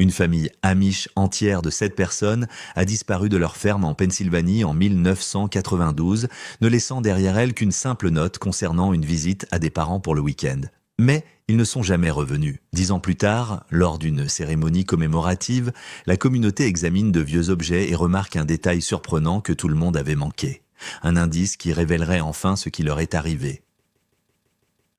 Une famille amish entière de 7 personnes a disparu de leur ferme en Pennsylvanie en 1992, ne laissant derrière elle qu'une simple note concernant une visite à des parents pour le week-end. Mais ils ne sont jamais revenus. 10 ans plus tard, lors d'une cérémonie commémorative, la communauté examine de vieux objets et remarque un détail surprenant que tout le monde avait manqué. Un indice qui révélerait enfin ce qui leur est arrivé.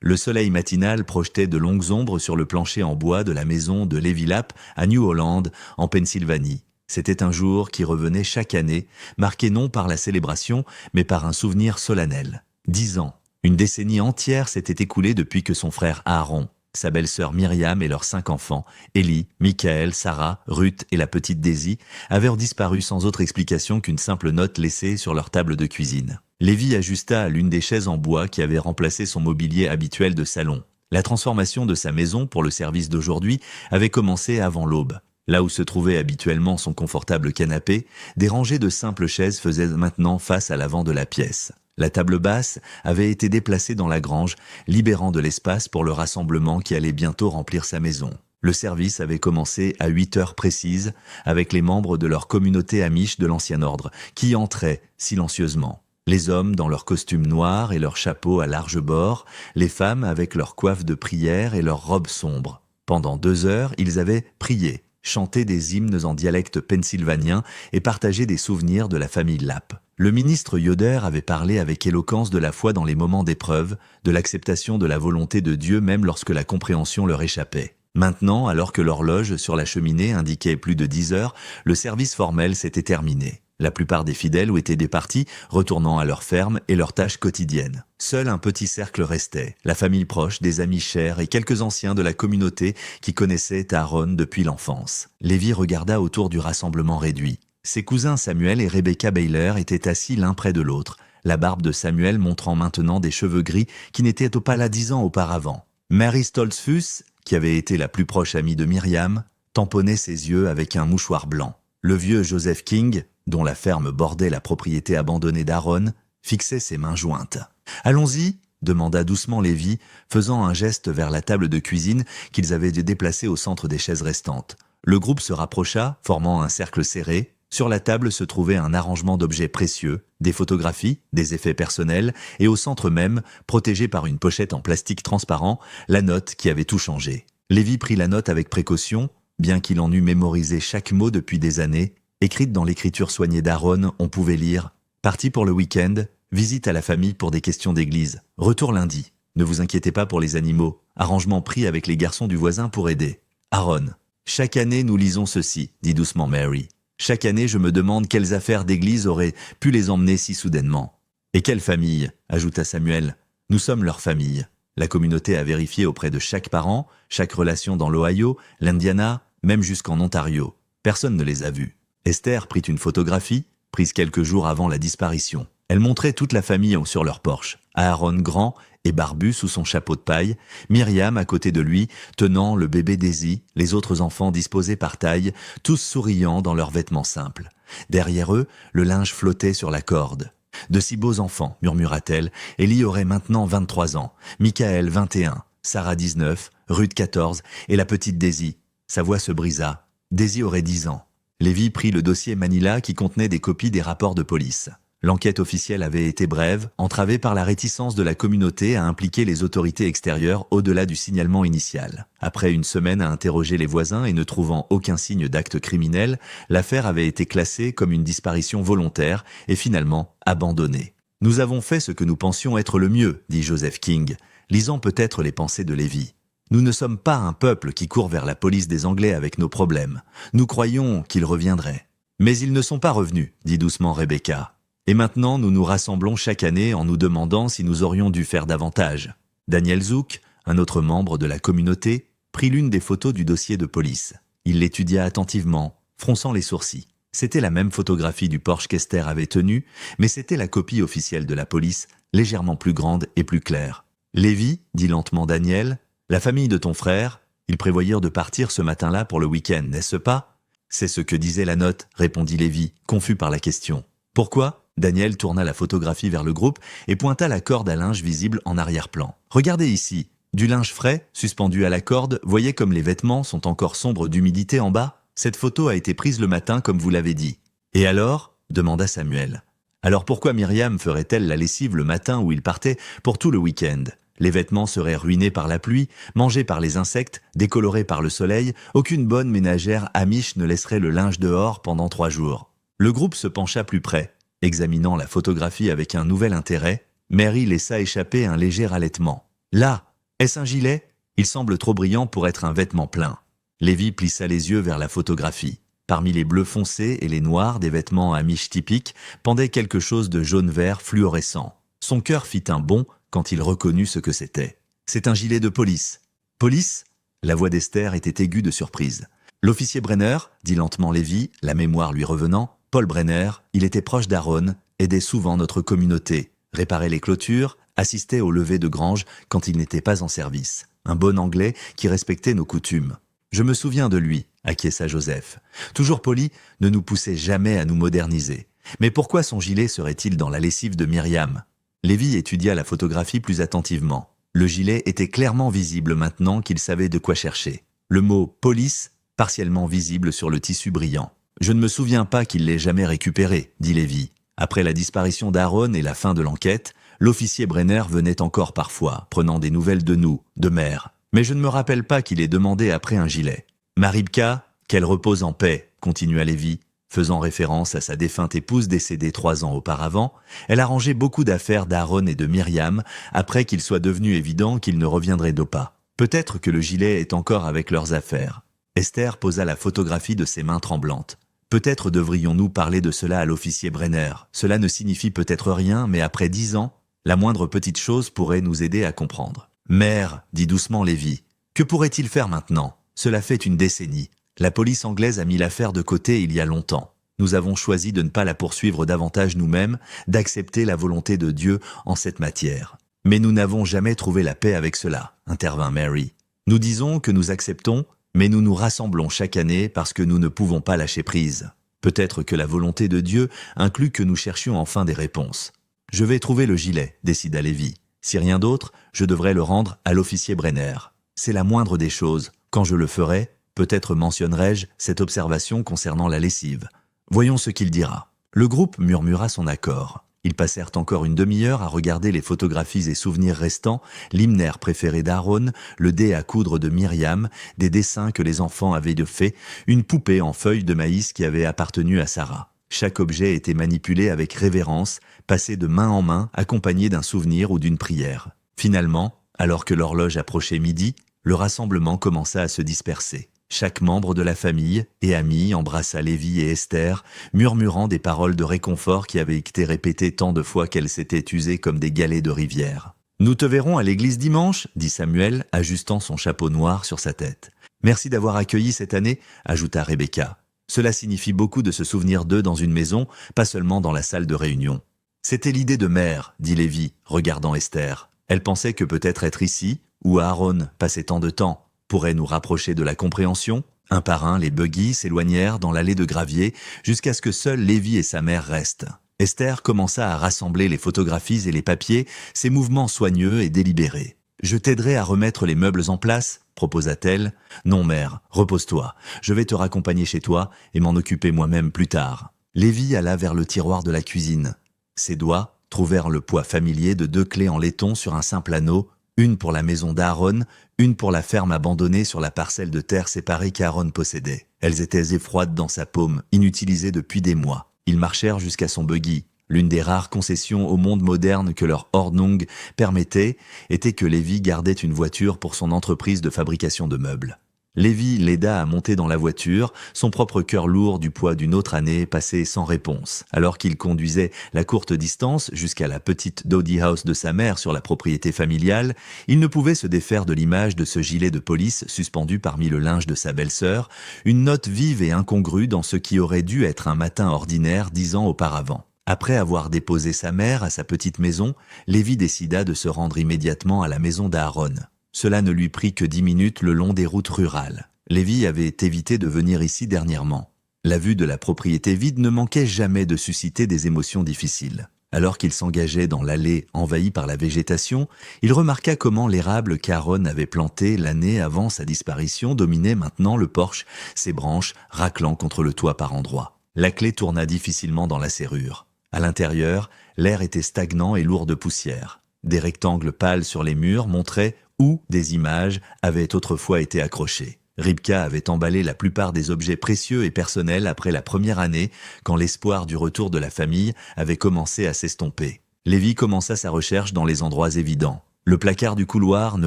Le soleil matinal projetait de longues ombres sur le plancher en bois de la maison de Levi Lapp à New Holland, en Pennsylvanie. C'était un jour qui revenait chaque année, marqué non par la célébration, mais par un souvenir solennel. 10 ans, une décennie entière s'était écoulée depuis que son frère Aaron, sa belle-sœur Myriam et leurs 5 enfants, Ellie, Michael, Sarah, Ruth et la petite Daisy, avaient disparu sans autre explication qu'une simple note laissée sur leur table de cuisine. Lévi ajusta l'une des chaises en bois qui avait remplacé son mobilier habituel de salon. La transformation de sa maison pour le service d'aujourd'hui avait commencé avant l'aube. Là où se trouvait habituellement son confortable canapé, des rangées de simples chaises faisaient maintenant face à l'avant de la pièce. La table basse avait été déplacée dans la grange, libérant de l'espace pour le rassemblement qui allait bientôt remplir sa maison. Le service avait commencé à 8 heures précises, avec les membres de leur communauté amish de l'ancien ordre, qui entraient silencieusement. Les hommes dans leurs costumes noirs et leurs chapeaux à large bord, les femmes avec leurs coiffes de prière et leurs robes sombres. Pendant 2 heures, ils avaient prié, chanté des hymnes en dialecte pennsylvanien et partagé des souvenirs de la famille Lapp. Le ministre Yoder avait parlé avec éloquence de la foi dans les moments d'épreuve, de l'acceptation de la volonté de Dieu même lorsque la compréhension leur échappait. Maintenant, alors que l'horloge sur la cheminée indiquait plus de 10 heures, le service formel s'était terminé. La plupart des fidèles étaient départis, retournant à leur ferme et leurs tâches quotidiennes. Seul un petit cercle restait, la famille proche, des amis chers et quelques anciens de la communauté qui connaissaient Aaron depuis l'enfance. Lévi regarda autour du rassemblement réduit. Ses cousins Samuel et Rebecca Baylor étaient assis l'un près de l'autre, la barbe de Samuel montrant maintenant des cheveux gris qui n'étaient pas là 10 ans auparavant. Mary Stoltzfus, qui avait été la plus proche amie de Myriam, tamponnait ses yeux avec un mouchoir blanc. Le vieux Joseph King, dont la ferme bordait la propriété abandonnée d'Aaron, fixait ses mains jointes. « Allons-y » demanda doucement Lévi, faisant un geste vers la table de cuisine qu'ils avaient déplacée au centre des chaises restantes. Le groupe se rapprocha, formant un cercle serré. Sur la table se trouvait un arrangement d'objets précieux, des photographies, des effets personnels, et au centre même, protégé par une pochette en plastique transparent, la note qui avait tout changé. Lévi prit la note avec précaution, bien qu'il en eût mémorisé chaque mot depuis des années. Écrite dans l'écriture soignée d'Aaron, on pouvait lire « Parti pour le week-end, visite à la famille pour des questions d'église. Retour lundi. Ne vous inquiétez pas pour les animaux. Arrangement pris avec les garçons du voisin pour aider. Aaron. Chaque année, nous lisons ceci, dit doucement Mary. Chaque année, je me demande quelles affaires d'église auraient pu les emmener si soudainement. Et quelle famille, ajouta Samuel. Nous sommes leur famille. La communauté a vérifié auprès de chaque parent, chaque relation dans l'Ohio, l'Indiana, même jusqu'en Ontario. Personne ne les a vus. Esther prit une photographie, prise quelques jours avant la disparition. Elle montrait toute la famille sur leur porche. Aaron grand et barbu sous son chapeau de paille, Myriam à côté de lui, tenant le bébé Daisy, les autres enfants disposés par taille, tous souriant dans leurs vêtements simples. Derrière eux, le linge flottait sur la corde. « De si beaux enfants », murmura-t-elle. Ellie aurait maintenant 23 ans, Michael 21, Sarah 19, Ruth 14 et la petite Daisy. Sa voix se brisa. Daisy aurait 10 ans. Lévi prit le dossier Manila qui contenait des copies des rapports de police. L'enquête officielle avait été brève, entravée par la réticence de la communauté à impliquer les autorités extérieures au-delà du signalement initial. Après une semaine à interroger les voisins et ne trouvant aucun signe d'acte criminel, l'affaire avait été classée comme une disparition volontaire et finalement abandonnée. « Nous avons fait ce que nous pensions être le mieux, dit Joseph King, lisant peut-être les pensées de Lévi. Nous ne sommes pas un peuple qui court vers la police des Anglais avec nos problèmes. Nous croyons qu'ils reviendraient. Mais ils ne sont pas revenus, dit doucement Rebecca. Et maintenant, nous nous rassemblons chaque année en nous demandant si nous aurions dû faire davantage. Daniel Zook, un autre membre de la communauté, prit l'une des photos du dossier de police. Il l'étudia attentivement, fronçant les sourcils. C'était la même photographie du Porsche qu'Esther avait tenu, mais c'était la copie officielle de la police, légèrement plus grande et plus claire. « Lévi, dit lentement Daniel, la famille de ton frère, ils prévoyèrent de partir ce matin-là pour le week-end, n'est-ce pas ?»« C'est ce que disait la note, répondit Lévi, confus par la question. « Pourquoi ?» Daniel tourna la photographie vers le groupe et pointa la corde à linge visible en arrière-plan. « Regardez ici, Du linge frais, suspendu à la corde, voyez comme les vêtements sont encore sombres d'humidité en bas? Cette photo a été prise le matin comme vous l'avez dit. Et alors? Demanda Samuel. Alors pourquoi Myriam ferait-elle la lessive le matin où il partait pour tout le week-end? Les vêtements seraient ruinés par la pluie, mangés par les insectes, décolorés par le soleil, aucune bonne ménagère amish ne laisserait le linge dehors pendant 3 jours. Le groupe se pencha plus près. Examinant la photographie avec un nouvel intérêt, Mary laissa échapper un léger halètement. Là, est-ce un gilet? Il semble trop brillant pour être un vêtement plein. Lévi plissa les yeux vers la photographie. Parmi les bleus foncés et les noirs des vêtements amish typiques, pendait quelque chose de jaune-vert fluorescent. Son cœur fit un bond quand il reconnut ce que c'était. C'est un gilet de police. Police? La voix d'Esther était aiguë de surprise. L'officier Brenner, dit lentement Lévi, la mémoire lui revenant, Paul Brenner, il était proche d'Aaron, aidait souvent notre communauté, réparait les clôtures, assistait au lever de grange quand il n'était pas en service. Un bon Anglais qui respectait nos coutumes. Je me souviens de lui, acquiesça Joseph. Toujours poli, ne nous poussait jamais à nous moderniser. Mais pourquoi son gilet serait-il dans la lessive de Myriam? Lévi étudia la photographie plus attentivement. Le gilet était clairement visible maintenant qu'il savait de quoi chercher. Le mot « police » partiellement visible sur le tissu brillant. « Je ne me souviens pas qu'il l'ait jamais récupéré », dit Lévi. Après la disparition d'Aaron et la fin de l'enquête, l'officier Brenner venait encore parfois, prenant des nouvelles de nous, de mère. Mais je ne me rappelle pas qu'il ait demandé après un gilet. « Maribka, qu'elle repose en paix », continua Lévi. Faisant référence à sa défunte épouse décédée 3 ans auparavant, elle a rangé beaucoup d'affaires d'Aaron et de Myriam après qu'il soit devenu évident qu'ils ne reviendraient d'au pas. Peut-être que le gilet est encore avec leurs affaires. Esther posa la photographie de ses mains tremblantes. Peut-être devrions-nous parler de cela à l'officier Brenner. Cela ne signifie peut-être rien, mais après 10 ans, la moindre petite chose pourrait nous aider à comprendre. « Mère, dit doucement Lévi, que pourrait-il faire maintenant? Cela fait une décennie. La police anglaise a mis l'affaire de côté il y a longtemps. Nous avons choisi de ne pas la poursuivre davantage nous-mêmes, d'accepter la volonté de Dieu en cette matière. Mais nous n'avons jamais trouvé la paix avec cela, intervint Mary. Nous disons que nous acceptons, mais nous nous rassemblons chaque année parce que nous ne pouvons pas lâcher prise. Peut-être que la volonté de Dieu inclut que nous cherchions enfin des réponses. Je vais trouver le gilet, décida Lévi. Si rien d'autre, je devrais le rendre à l'officier Brenner. C'est la moindre des choses. Quand je le ferai, peut-être mentionnerai-je cette observation concernant la lessive. Voyons ce qu'il dira. Le groupe murmura son accord. Ils passèrent encore une demi-heure à regarder les photographies et souvenirs restants, l'hymnaire préféré d'Aaron, le dé à coudre de Myriam, des dessins que les enfants avaient fait, une poupée en feuilles de maïs qui avait appartenu à Sarah. Chaque objet était manipulé avec révérence, passé de main en main, accompagné d'un souvenir ou d'une prière. Finalement, alors que l'horloge approchait midi, le rassemblement commença à se disperser. Chaque membre de la famille et amis embrassa Lévi et Esther, murmurant des paroles de réconfort qui avaient été répétées tant de fois qu'elles s'étaient usées comme des galets de rivière. « Nous te verrons à l'église dimanche » dit Samuel, ajustant son chapeau noir sur sa tête. « Merci d'avoir accueilli cette année » ajouta Rebecca. Cela signifie beaucoup de se souvenir d'eux dans une maison, pas seulement dans la salle de réunion. « C'était l'idée de mère » dit Lévi, regardant Esther. Elle pensait que peut-être être ici, où Aaron passait tant de temps, pourrait nous rapprocher de la compréhension. Un par un, les buggy s'éloignèrent dans l'allée de gravier jusqu'à ce que seuls Lévi et sa mère restent. Esther commença à rassembler les photographies et les papiers, ses mouvements soigneux et délibérés. « Je t'aiderai à remettre les meubles en place » proposa-t-elle. « Non, mère, repose-toi. Je vais te raccompagner chez toi et m'en occuper moi-même plus tard. » Lévi alla vers le tiroir de la cuisine. Ses doigts trouvèrent le poids familier de 2 clés en laiton sur un simple anneau, une pour la maison d'Aaron, une pour la ferme abandonnée sur la parcelle de terre séparée qu'Aaron possédait. Elles étaient effroides dans sa paume, inutilisées depuis des mois. Ils marchèrent jusqu'à son buggy. L'une des rares concessions au monde moderne que leur Ordnung permettait était que Lévi gardait une voiture pour son entreprise de fabrication de meubles. Lévi l'aida à monter dans la voiture, son propre cœur lourd du poids d'une autre année passé sans réponse. Alors qu'il conduisait la courte distance jusqu'à la petite Dowdy House de sa mère sur la propriété familiale, il ne pouvait se défaire de l'image de ce gilet de police suspendu parmi le linge de sa belle-sœur, une note vive et incongrue dans ce qui aurait dû être un matin ordinaire 10 ans auparavant. Après avoir déposé sa mère à sa petite maison, Lévi décida de se rendre immédiatement à la maison d'Aaron. Cela ne lui prit que 10 minutes le long des routes rurales. Lévi avait évité de venir ici dernièrement. La vue de la propriété vide ne manquait jamais de susciter des émotions difficiles. Alors qu'il s'engageait dans l'allée envahie par la végétation, il remarqua comment l'érable qu'Aaron avait planté l'année avant sa disparition dominait maintenant le porche, ses branches raclant contre le toit par endroits. La clé tourna difficilement dans la serrure. À l'intérieur, l'air était stagnant et lourd de poussière. Des rectangles pâles sur les murs montraient où des images avaient autrefois été accrochées. Ribka avait emballé la plupart des objets précieux et personnels après la première année, quand l'espoir du retour de la famille avait commencé à s'estomper. Lévi commença sa recherche dans les endroits évidents. Le placard du couloir ne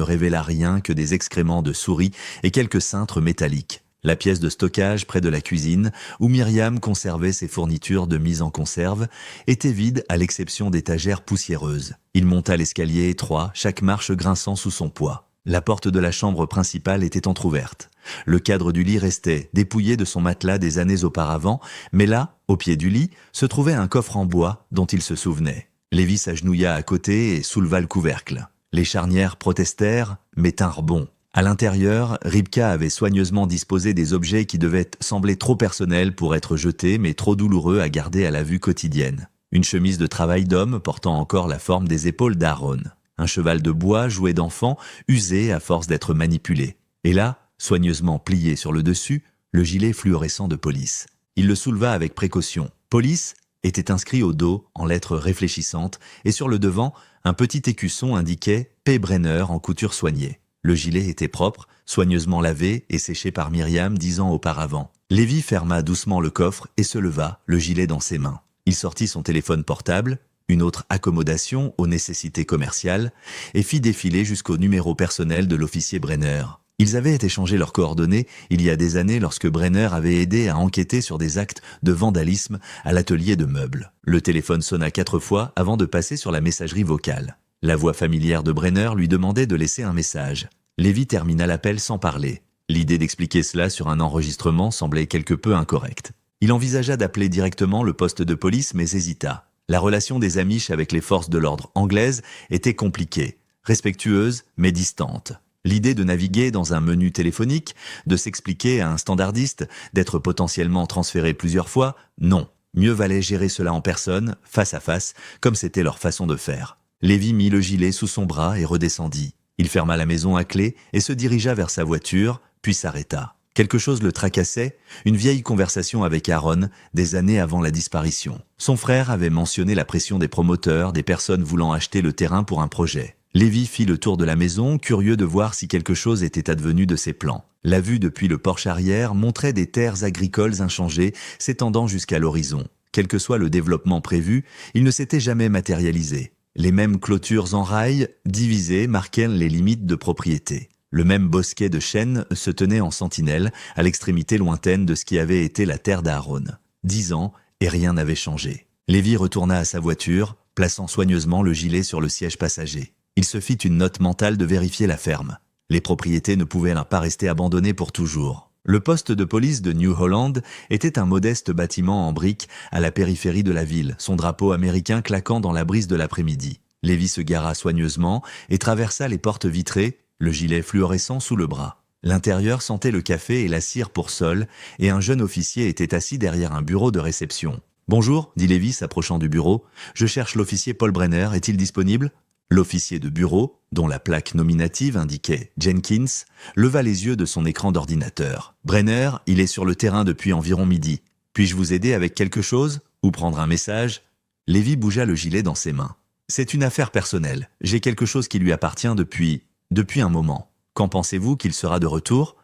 révéla rien que des excréments de souris et quelques cintres métalliques. La pièce de stockage près de la cuisine, où Myriam conservait ses fournitures de mise en conserve, était vide à l'exception d'étagères poussiéreuses. Il monta l'escalier étroit, chaque marche grinçant sous son poids. La porte de la chambre principale était entr'ouverte. Le cadre du lit restait dépouillé de son matelas des années auparavant, mais là, au pied du lit, se trouvait un coffre en bois dont il se souvenait. Lévi s'agenouilla à côté et souleva le couvercle. Les charnières protestèrent, mais tinrent bon. À l'intérieur, Ribka avait soigneusement disposé des objets qui devaient sembler trop personnels pour être jetés, mais trop douloureux à garder à la vue quotidienne. Une chemise de travail d'homme portant encore la forme des épaules d'Aaron. Un cheval de bois jouet d'enfant, usé à force d'être manipulé. Et là, soigneusement plié sur le dessus, le gilet fluorescent de police. Il le souleva avec précaution. Police était inscrit au dos en lettres réfléchissantes et sur le devant, un petit écusson indiquait « P. Brenner en couture soignée ». Le gilet était propre, soigneusement lavé et séché par Myriam 10 ans auparavant. Lévi ferma doucement le coffre et se leva, le gilet dans ses mains. Il sortit son téléphone portable, une autre accommodation aux nécessités commerciales, et fit défiler jusqu'au numéro personnel de l'officier Brenner. Ils avaient échangé leurs coordonnées il y a des années lorsque Brenner avait aidé à enquêter sur des actes de vandalisme à l'atelier de meubles. Le téléphone sonna 4 fois avant de passer sur la messagerie vocale. La voix familière de Brenner lui demandait de laisser un message. Lévi termina l'appel sans parler. L'idée d'expliquer cela sur un enregistrement semblait quelque peu incorrecte. Il envisagea d'appeler directement le poste de police mais hésita. La relation des Amish avec les forces de l'ordre anglaises était compliquée, respectueuse mais distante. L'idée de naviguer dans un menu téléphonique, de s'expliquer à un standardiste, d'être potentiellement transféré plusieurs fois, non. Mieux valait gérer cela en personne, face à face, comme c'était leur façon de faire. Lévi mit le gilet sous son bras et redescendit. Il ferma la maison à clé et se dirigea vers sa voiture, puis s'arrêta. Quelque chose le tracassait, une vieille conversation avec Aaron, des années avant la disparition. Son frère avait mentionné la pression des promoteurs, des personnes voulant acheter le terrain pour un projet. Lévi fit le tour de la maison, curieux de voir si quelque chose était advenu de ses plans. La vue depuis le porche arrière montrait des terres agricoles inchangées s'étendant jusqu'à l'horizon. Quel que soit le développement prévu, il ne s'était jamais matérialisé. Les mêmes clôtures en rail, divisées, marquaient les limites de propriété. Le même bosquet de chênes se tenait en sentinelle, à l'extrémité lointaine de ce qui avait été la terre d'Aaron. 10 ans, et rien n'avait changé. Lévi retourna à sa voiture, plaçant soigneusement le gilet sur le siège passager. Il se fit une note mentale de vérifier la ferme. Les propriétés ne pouvaient pas rester abandonnées pour toujours. Le poste de police de New Holland était un modeste bâtiment en briques à la périphérie de la ville, son drapeau américain claquant dans la brise de l'après-midi. Lévi se gara soigneusement et traversa les portes vitrées, le gilet fluorescent sous le bras. L'intérieur sentait le café et la cire pour sol, et un jeune officier était assis derrière un bureau de réception. « Bonjour », dit Lévi s'approchant du bureau. « Je cherche l'officier Paul Brenner, est-il disponible ?» L'officier de bureau, dont la plaque nominative indiquait Jenkins, leva les yeux de son écran d'ordinateur. « Brenner, il est sur le terrain depuis environ midi. Puis-je vous aider avec quelque chose ou prendre un message ?» Lévi bougea le gilet dans ses mains. « C'est une affaire personnelle. J'ai quelque chose qui lui appartient depuis un moment. Quand pensez-vous qu'il sera de retour ?»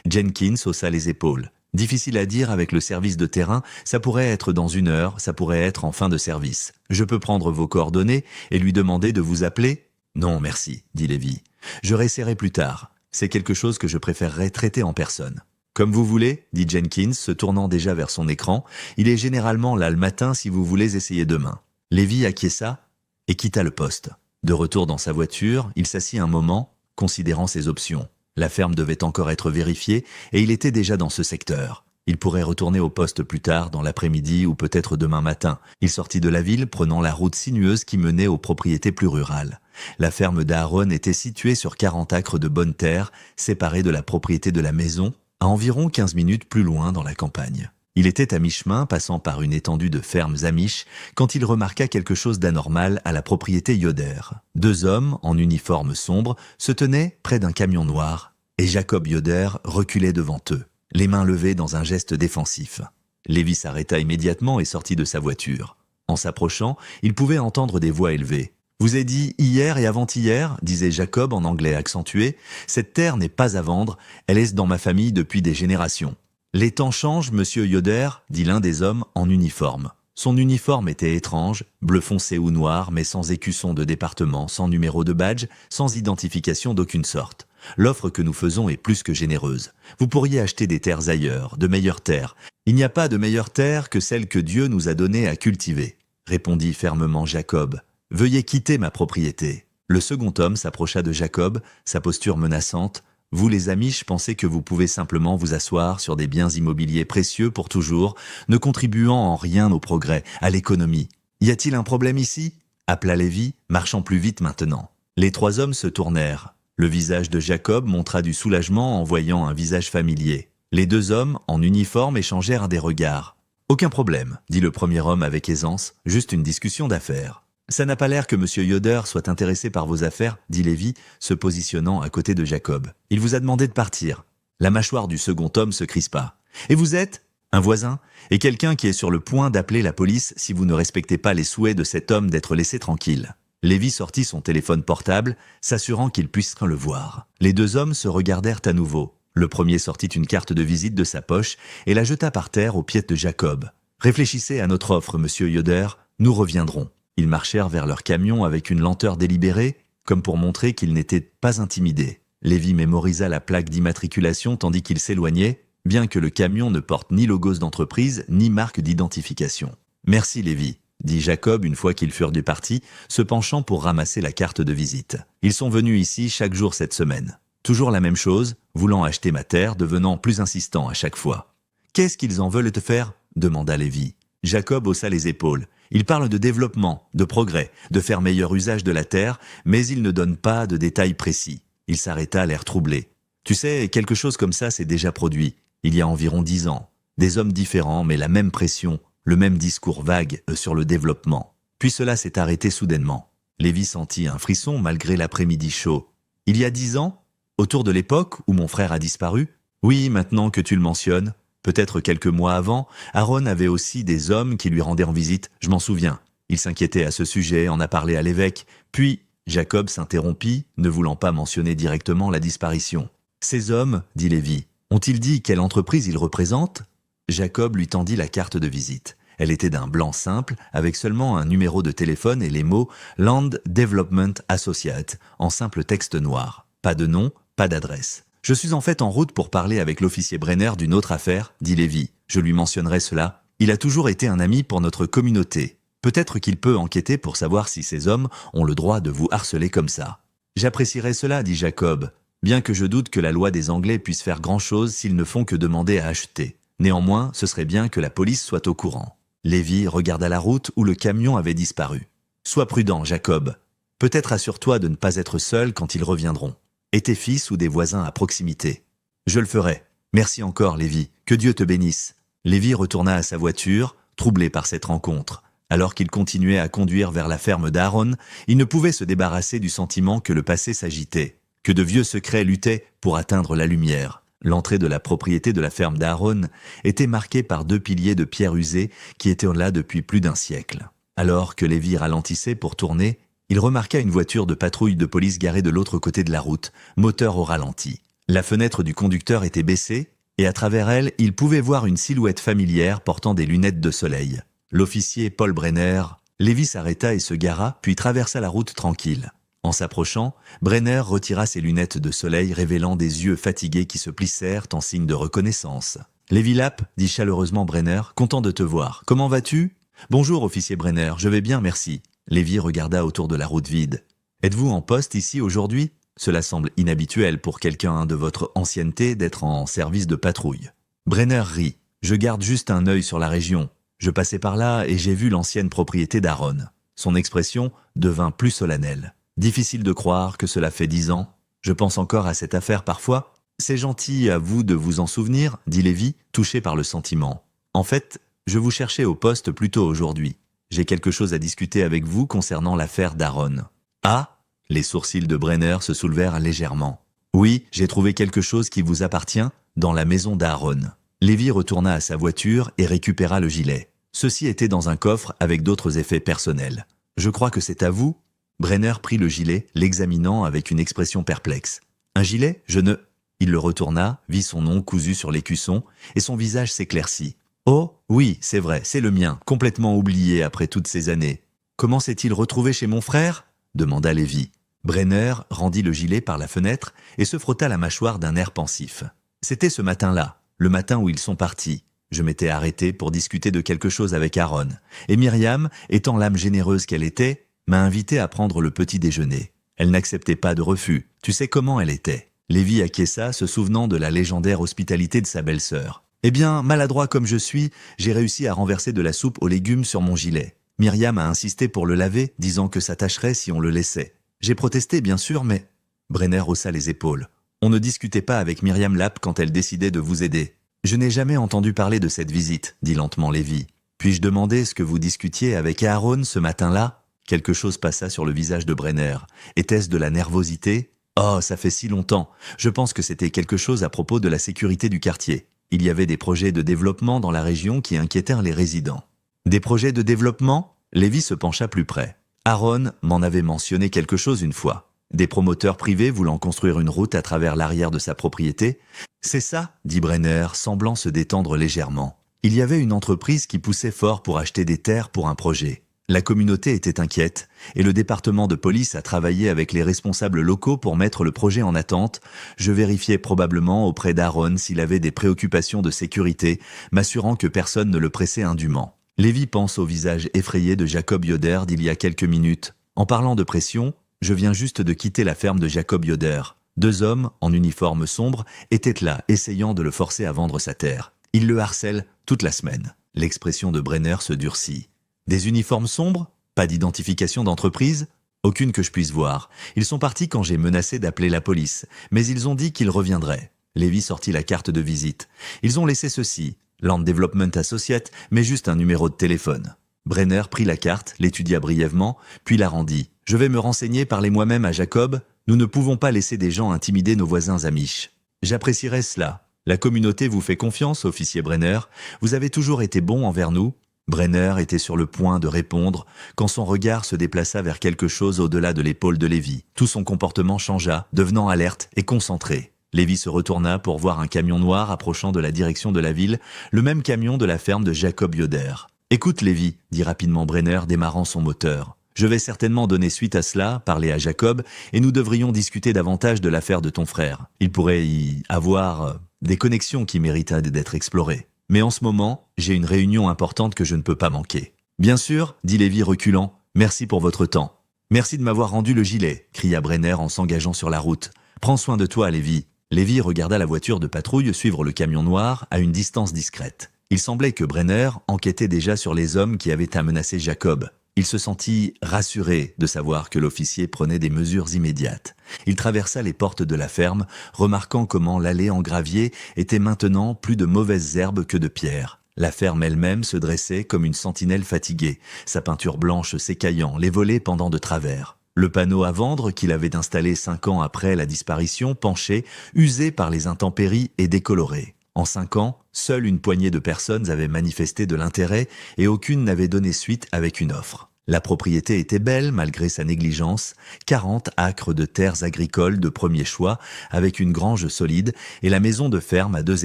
Jenkins haussa les épaules. Difficile à dire avec le service de terrain, ça pourrait être dans 1 heure, ça pourrait être en fin de service. Je peux prendre vos coordonnées et lui demander de vous appeler ? Non, merci, dit Lévi. Je réessayerai plus tard. C'est quelque chose que je préférerais traiter en personne. Comme vous voulez, dit Jenkins, se tournant déjà vers son écran. Il est généralement là le matin si vous voulez essayer demain. Lévi acquiesça et quitta le poste. De retour dans sa voiture, il s'assit un moment, considérant ses options. La ferme devait encore être vérifiée et il était déjà dans ce secteur. Il pourrait retourner au poste plus tard, dans l'après-midi ou peut-être demain matin. Il sortit de la ville, prenant la route sinueuse qui menait aux propriétés plus rurales. La ferme d'Aaron était située sur 40 acres de bonne terre, séparée de la propriété de la maison, à environ 15 minutes plus loin dans la campagne. Il était à mi-chemin, passant par une étendue de fermes amish, quand il remarqua quelque chose d'anormal à la propriété Yoder. Deux hommes, en uniforme sombre, se tenaient près d'un camion noir, et Jacob Yoder reculait devant eux, les mains levées dans un geste défensif. Lévi s'arrêta immédiatement et sortit de sa voiture. En s'approchant, il pouvait entendre des voix élevées. « Vous ai dit hier et avant-hier, disait Jacob en anglais accentué, cette terre n'est pas à vendre, elle est dans ma famille depuis des générations. » « Les temps changent, monsieur Yoder, dit l'un des hommes en uniforme. Son uniforme était étrange, bleu foncé ou noir, mais sans écusson de département, sans numéro de badge, sans identification d'aucune sorte. L'offre que nous faisons est plus que généreuse. Vous pourriez acheter des terres ailleurs, de meilleures terres. Il n'y a pas de meilleure terre que celle que Dieu nous a donnée à cultiver, répondit fermement Jacob. Veuillez quitter ma propriété. Le second homme s'approcha de Jacob, sa posture menaçante. Vous les Amish pensez que vous pouvez simplement vous asseoir sur des biens immobiliers précieux pour toujours, ne contribuant en rien au progrès, à l'économie. Y a-t-il un problème ici ? Appela Lévi, marchant plus vite maintenant. Les trois hommes se tournèrent. Le visage de Jacob montra du soulagement en voyant un visage familier. Les deux hommes, en uniforme, échangèrent des regards. « Aucun problème, dit le premier homme avec aisance, juste une discussion d'affaires. » Ça n'a pas l'air que monsieur Yoder soit intéressé par vos affaires, dit Lévi, se positionnant à côté de Jacob. Il vous a demandé de partir. La mâchoire du second homme se crispa. Et vous êtes ? Un voisin ? Et quelqu'un qui est sur le point d'appeler la police si vous ne respectez pas les souhaits de cet homme d'être laissé tranquille. Lévi sortit son téléphone portable, s'assurant qu'il puisse le voir. Les deux hommes se regardèrent à nouveau. Le premier sortit une carte de visite de sa poche et la jeta par terre aux pieds de Jacob. Réfléchissez à notre offre, monsieur Yoder, nous reviendrons. Ils marchèrent vers leur camion avec une lenteur délibérée, comme pour montrer qu'ils n'étaient pas intimidés. Lévi mémorisa la plaque d'immatriculation tandis qu'il s'éloignait, bien que le camion ne porte ni logos d'entreprise ni marque d'identification. « Merci Lévi », dit Jacob une fois qu'ils furent départis, se penchant pour ramasser la carte de visite. « Ils sont venus ici chaque jour cette semaine. Toujours la même chose, voulant acheter ma terre, devenant plus insistant à chaque fois. »« Qu'est-ce qu'ils en veulent te faire ?» demanda Lévi. Jacob haussa les épaules. Il parle de développement, de progrès, de faire meilleur usage de la terre, mais il ne donne pas de détails précis. Il s'arrêta, l'air troublé. Tu sais, quelque chose comme ça s'est déjà produit, il y a environ 10 ans. Des hommes différents, mais la même pression, le même discours vague sur le développement. Puis cela s'est arrêté soudainement. Lévi sentit un frisson malgré l'après-midi chaud. Il y a 10 ans, autour de l'époque où mon frère a disparu ? Oui, maintenant que tu le mentionnes. Peut-être quelques mois avant, Aaron avait aussi des hommes qui lui rendaient en visite, je m'en souviens. Il s'inquiétait à ce sujet, en a parlé à l'évêque. Puis, Jacob s'interrompit, ne voulant pas mentionner directement la disparition. « Ces hommes, dit Lévi, ont-ils dit quelle entreprise ils représentent ?» Jacob lui tendit la carte de visite. Elle était d'un blanc simple, avec seulement un numéro de téléphone et les mots « Land Development Associate » en simple texte noir. Pas de nom, pas d'adresse. « Je suis en fait en route pour parler avec l'officier Brenner d'une autre affaire, dit Lévi. Je lui mentionnerai cela. Il a toujours été un ami pour notre communauté. Peut-être qu'il peut enquêter pour savoir si ces hommes ont le droit de vous harceler comme ça. »« J'apprécierais cela, dit Jacob, bien que je doute que la loi des Anglais puisse faire grand-chose s'ils ne font que demander à acheter. Néanmoins, ce serait bien que la police soit au courant. » Lévi regarda la route où le camion avait disparu. « Sois prudent, Jacob. Peut-être assure-toi de ne pas être seul quand ils reviendront. Et tes fils ou des voisins à proximité. »« Je le ferai. Merci encore, Lévi. Que Dieu te bénisse. » Lévi retourna à sa voiture, troublé par cette rencontre. Alors qu'il continuait à conduire vers la ferme d'Aaron, il ne pouvait se débarrasser du sentiment que le passé s'agitait, que de vieux secrets luttaient pour atteindre la lumière. L'entrée de la propriété de la ferme d'Aaron était marquée par 2 piliers de pierre usée qui étaient là depuis plus d'1 siècle. Alors que Lévi ralentissait pour tourner, il remarqua une voiture de patrouille de police garée de l'autre côté de la route, moteur au ralenti. La fenêtre du conducteur était baissée, et à travers elle, il pouvait voir une silhouette familière portant des lunettes de soleil. L'officier Paul Brenner. Lévi s'arrêta et se gara, puis traversa la route tranquille. En s'approchant, Brenner retira ses lunettes de soleil révélant des yeux fatigués qui se plissèrent en signe de reconnaissance. « Lévi Lapp, dit chaleureusement Brenner, content de te voir. Comment vas-tu ?»« Bonjour, officier Brenner, je vais bien, merci. » Lévi regarda autour de la route vide. « Êtes-vous en poste ici aujourd'hui ? Cela semble inhabituel pour quelqu'un de votre ancienneté d'être en service de patrouille. » Brenner rit. « Je garde juste un œil sur la région. Je passais par là et j'ai vu l'ancienne propriété d'Aaron. » Son expression devint plus solennelle. « Difficile de croire que cela fait 10 ans. Je pense encore à cette affaire parfois. »« C'est gentil à vous de vous en souvenir, dit Lévi, touché par le sentiment. En fait, je vous cherchais au poste plus tôt aujourd'hui. J'ai quelque chose à discuter avec vous concernant l'affaire d'Aaron. Ah » Les sourcils de Brenner se soulevèrent légèrement. « Oui, j'ai trouvé quelque chose qui vous appartient dans la maison d'Aaron. » Lévi retourna à sa voiture et récupéra le gilet. Ceci était dans un coffre avec d'autres effets personnels. « Je crois que c'est à vous ?» Brenner prit le gilet, l'examinant avec une expression perplexe. « Un gilet ? Je ne… » Il le retourna, vit son nom cousu sur l'écusson, et son visage s'éclaircit. « Oh, oui, c'est vrai, c'est le mien, complètement oublié après toutes ces années. Comment s'est-il retrouvé chez mon frère ?» demanda Lévi. Brenner rendit le gilet par la fenêtre et se frotta la mâchoire d'un air pensif. « C'était ce matin-là, le matin où ils sont partis. Je m'étais arrêté pour discuter de quelque chose avec Aaron, et Myriam, étant l'âme généreuse qu'elle était, m'a invité à prendre le petit déjeuner. Elle n'acceptait pas de refus, tu sais comment elle était. » Lévi acquiesça, se souvenant de la légendaire hospitalité de sa belle-sœur. « Eh bien, maladroit comme je suis, j'ai réussi à renverser de la soupe aux légumes sur mon gilet. Myriam a insisté pour le laver, disant que ça tacherait si on le laissait. J'ai protesté, bien sûr, mais… » Brenner haussa les épaules. « On ne discutait pas avec Myriam Lapp quand elle décidait de vous aider. »« Je n'ai jamais entendu parler de cette visite, » dit lentement Lévi. « Puis-je demander ce que vous discutiez avec Aaron ce matin-là ?» Quelque chose passa sur le visage de Brenner. Était-ce de la nervosité ? « Oh, ça fait si longtemps. Je pense que c'était quelque chose à propos de la sécurité du quartier. Il y avait des projets de développement dans la région qui inquiétèrent les résidents. » « Des projets de développement ?» Lévi se pencha plus près. « Aaron m'en avait mentionné quelque chose une fois. Des promoteurs privés voulant construire une route à travers l'arrière de sa propriété. »« C'est ça » dit Brenner, semblant se détendre légèrement. Il y avait une entreprise qui poussait fort pour acheter des terres pour un projet. La communauté était inquiète, et le département de police a travaillé avec les responsables locaux pour mettre le projet en attente. Je vérifiais probablement auprès d'Aaron s'il avait des préoccupations de sécurité, m'assurant que personne ne le pressait indûment. Lévi pense au visage effrayé de Jacob Yoder d'il y a quelques minutes. En parlant de pression, je viens juste de quitter la ferme de Jacob Yoder. 2 hommes, en uniforme sombre, étaient là, essayant de le forcer à vendre sa terre. Ils le harcèlent toute la semaine. L'expression de Brenner se durcit. Des uniformes sombres ? Pas d'identification d'entreprise ? Aucune que je puisse voir. Ils sont partis quand j'ai menacé d'appeler la police, mais ils ont dit qu'ils reviendraient. Lévi sortit la carte de visite. Ils ont laissé ceci, Land Development Associate, mais juste un numéro de téléphone. Brenner prit la carte, l'étudia brièvement, puis la rendit. Je vais me renseigner, parler moi-même à Jacob. Nous ne pouvons pas laisser des gens intimider nos voisins amish. J'apprécierais cela. La communauté vous fait confiance, officier Brenner. Vous avez toujours été bon envers nous. Brenner était sur le point de répondre quand son regard se déplaça vers quelque chose au-delà de l'épaule de Lévi. Tout son comportement changea, devenant alerte et concentré. Lévi se retourna pour voir un camion noir approchant de la direction de la ville, le même camion de la ferme de Jacob Yoder. « Écoute, Lévi, » dit rapidement Brenner, démarrant son moteur. « Je vais certainement donner suite à cela, parler à Jacob, et nous devrions discuter davantage de l'affaire de ton frère. Il pourrait y avoir des connexions qui méritent d'être explorées. Mais en ce moment, j'ai une réunion importante que je ne peux pas manquer. »« Bien sûr, » dit Lévi reculant, « merci pour votre temps. »« Merci de m'avoir rendu le gilet, » cria Brenner en s'engageant sur la route. « Prends soin de toi, Lévi. » Lévi regarda la voiture de patrouille suivre le camion noir à une distance discrète. Il semblait que Brenner enquêtait déjà sur les hommes qui avaient à menacer Jacob. Il se sentit rassuré de savoir que l'officier prenait des mesures immédiates. Il traversa les portes de la ferme, remarquant comment l'allée en gravier était maintenant plus de mauvaises herbes que de pierres. La ferme elle-même se dressait comme une sentinelle fatiguée, sa peinture blanche s'écaillant, les volets pendant de travers. Le panneau à vendre qu'il avait installé 5 ans après la disparition penchait, usé par les intempéries et décoloré. En 5 ans, seule une poignée de personnes avaient manifesté de l'intérêt et aucune n'avait donné suite avec une offre. La propriété était belle malgré sa négligence, 40 acres de terres agricoles de premier choix avec une grange solide et la maison de ferme à 2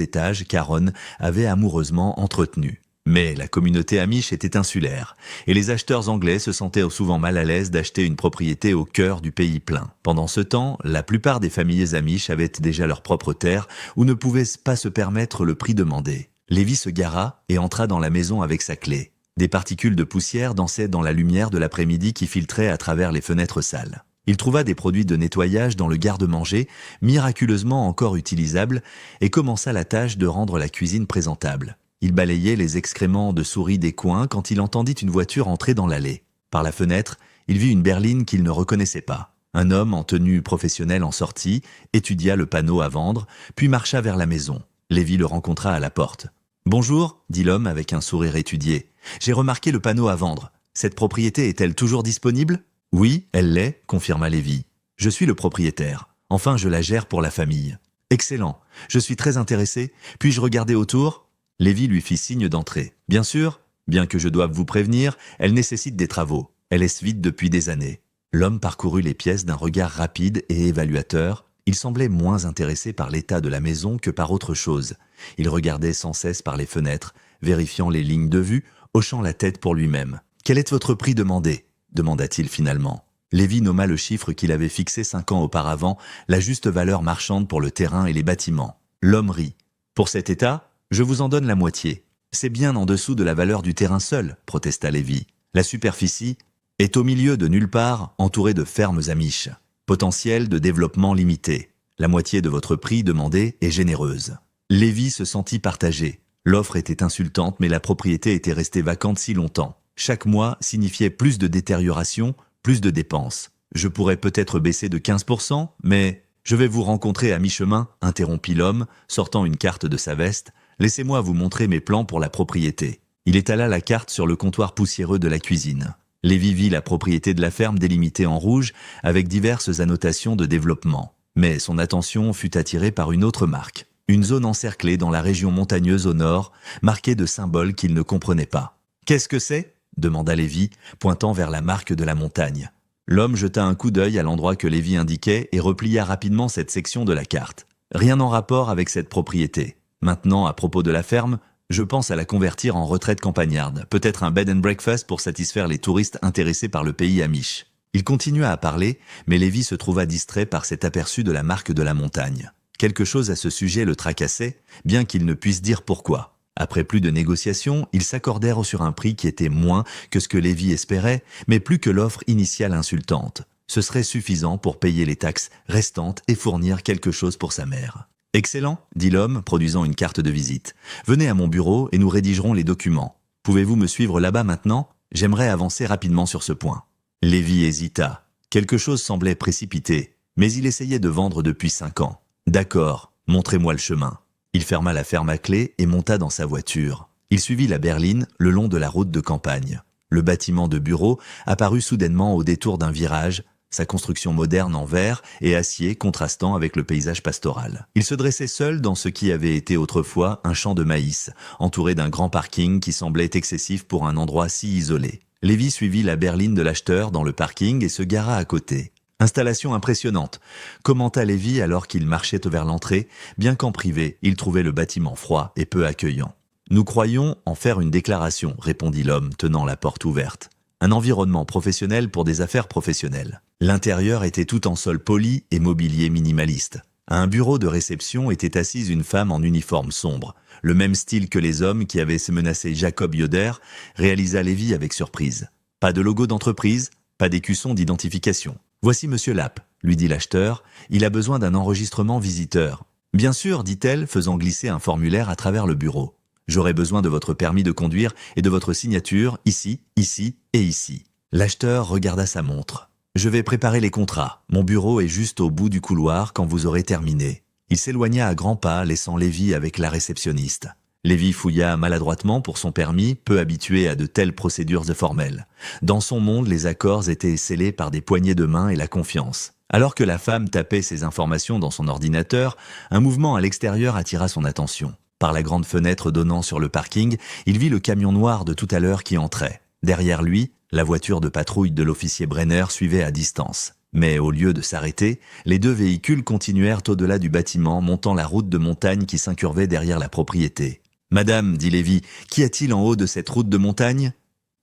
étages qu'Aaron avait amoureusement entretenue. Mais la communauté amish était insulaire, et les acheteurs anglais se sentaient souvent mal à l'aise d'acheter une propriété au cœur du pays plein. Pendant ce temps, la plupart des familles amish avaient déjà leur propre terre ou ne pouvaient pas se permettre le prix demandé. Lévi se gara et entra dans la maison avec sa clé. Des particules de poussière dansaient dans la lumière de l'après-midi qui filtrait à travers les fenêtres sales. Il trouva des produits de nettoyage dans le garde-manger, miraculeusement encore utilisables, et commença la tâche de rendre la cuisine présentable. Il balayait les excréments de souris des coins quand il entendit une voiture entrer dans l'allée. Par la fenêtre, il vit une berline qu'il ne reconnaissait pas. Un homme en tenue professionnelle en sortit, étudia le panneau à vendre, puis marcha vers la maison. Lévi le rencontra à la porte. Bonjour, dit l'homme avec un sourire étudié. J'ai remarqué le panneau à vendre. Cette propriété est-elle toujours disponible? Oui, elle l'est, confirma Lévy. Je suis le propriétaire. Enfin, je la gère pour la famille. Excellent. Je suis très intéressé. Puis-je regarder autour? Lévy lui fit signe d'entrer. Bien sûr, bien que je doive vous prévenir, elle nécessite des travaux. Elle est vide depuis des années. L'homme parcourut les pièces d'un regard rapide et évaluateur. Il semblait moins intéressé par l'état de la maison que par autre chose. Il regardait sans cesse par les fenêtres, vérifiant les lignes de vue, hochant la tête pour lui-même. « Quel est votre prix demandé ?» demanda-t-il finalement. Lévy nomma le chiffre qu'il avait fixé 5 ans auparavant, la juste valeur marchande pour le terrain et les bâtiments. L'homme rit. « Pour cet état, je vous en donne la moitié. »« C'est bien en dessous de la valeur du terrain seul, » protesta Lévy. « La superficie est au milieu de nulle part, entourée de fermes amiches. Potentiel de développement limité. La moitié de votre prix demandé est généreuse. » Lévy se sentit partagé. L'offre était insultante, mais la propriété était restée vacante si longtemps. Chaque mois signifiait plus de détérioration, plus de dépenses. « Je pourrais peut-être baisser de 15%, mais je vais vous rencontrer à mi-chemin, » interrompit l'homme, sortant une carte de sa veste. « Laissez-moi vous montrer mes plans pour la propriété. » Il étala la carte sur le comptoir poussiéreux de la cuisine. Lévy vit la propriété de la ferme délimitée en rouge avec diverses annotations de développement. Mais son attention fut attirée par une autre marque. Une zone encerclée dans la région montagneuse au nord, marquée de symboles qu'il ne comprenait pas. « Qu'est-ce que c'est ?» demanda Lévy, pointant vers la marque de la montagne. L'homme jeta un coup d'œil à l'endroit que Lévy indiquait et replia rapidement cette section de la carte. Rien en rapport avec cette propriété. Maintenant, à propos de la ferme, je pense à la convertir en retraite campagnarde, peut-être un bed and breakfast pour satisfaire les touristes intéressés par le pays amish. Il continua à parler, mais Lévy se trouva distrait par cet aperçu de la marque de la montagne. Quelque chose à ce sujet le tracassait, bien qu'il ne puisse dire pourquoi. Après plus de négociations, ils s'accordèrent sur un prix qui était moins que ce que Lévy espérait, mais plus que l'offre initiale insultante. Ce serait suffisant pour payer les taxes restantes et fournir quelque chose pour sa mère. « Excellent, » dit l'homme, produisant une carte de visite. « Venez à mon bureau et nous rédigerons les documents. Pouvez-vous me suivre là-bas maintenant? J'aimerais avancer rapidement sur ce point. » Lévy hésita. Quelque chose semblait précipité, mais il essayait de vendre depuis 5 ans. « D'accord, montrez-moi le chemin. » Il ferma la ferme à clé et monta dans sa voiture. Il suivit la berline le long de la route de campagne. Le bâtiment de bureau apparut soudainement au détour d'un virage, sa construction moderne en verre et acier contrastant avec le paysage pastoral. Il se dressait seul dans ce qui avait été autrefois un champ de maïs, entouré d'un grand parking qui semblait excessif pour un endroit si isolé. Lévy suivit la berline de l'acheteur dans le parking et se gara à côté. « Installation impressionnante », commenta Lévy alors qu'il marchait vers l'entrée, bien qu'en privé, il trouvait le bâtiment froid et peu accueillant. « Nous croyons en faire une déclaration », répondit l'homme, tenant la porte ouverte. Un environnement professionnel pour des affaires professionnelles. L'intérieur était tout en sol poli et mobilier minimaliste. À un bureau de réception était assise une femme en uniforme sombre. Le même style que les hommes qui avaient menacé Jacob Yoder, réalisa Lévy avec surprise. Pas de logo d'entreprise, pas d'écusson d'identification. « Voici Monsieur Lapp », lui dit l'acheteur. « Il a besoin d'un enregistrement visiteur. »« Bien sûr, » dit-elle, faisant glisser un formulaire à travers le bureau. « J'aurai besoin de votre permis de conduire et de votre signature, ici, ici et ici. » L'acheteur regarda sa montre. « Je vais préparer les contrats. Mon bureau est juste au bout du couloir quand vous aurez terminé. » Il s'éloigna à grands pas, laissant Lévy avec la réceptionniste. Lévy fouilla maladroitement pour son permis, peu habitué à de telles procédures formelles. Dans son monde, les accords étaient scellés par des poignées de main et la confiance. Alors que la femme tapait ses informations dans son ordinateur, un mouvement à l'extérieur attira son attention. Par la grande fenêtre donnant sur le parking, il vit le camion noir de tout à l'heure qui entrait. Derrière lui, la voiture de patrouille de l'officier Brenner suivait à distance. Mais au lieu de s'arrêter, les 2 véhicules continuèrent au-delà du bâtiment, montant la route de montagne qui s'incurvait derrière la propriété. « Madame, » dit Lévy, « qu'y a-t-il en haut de cette route de montagne ?»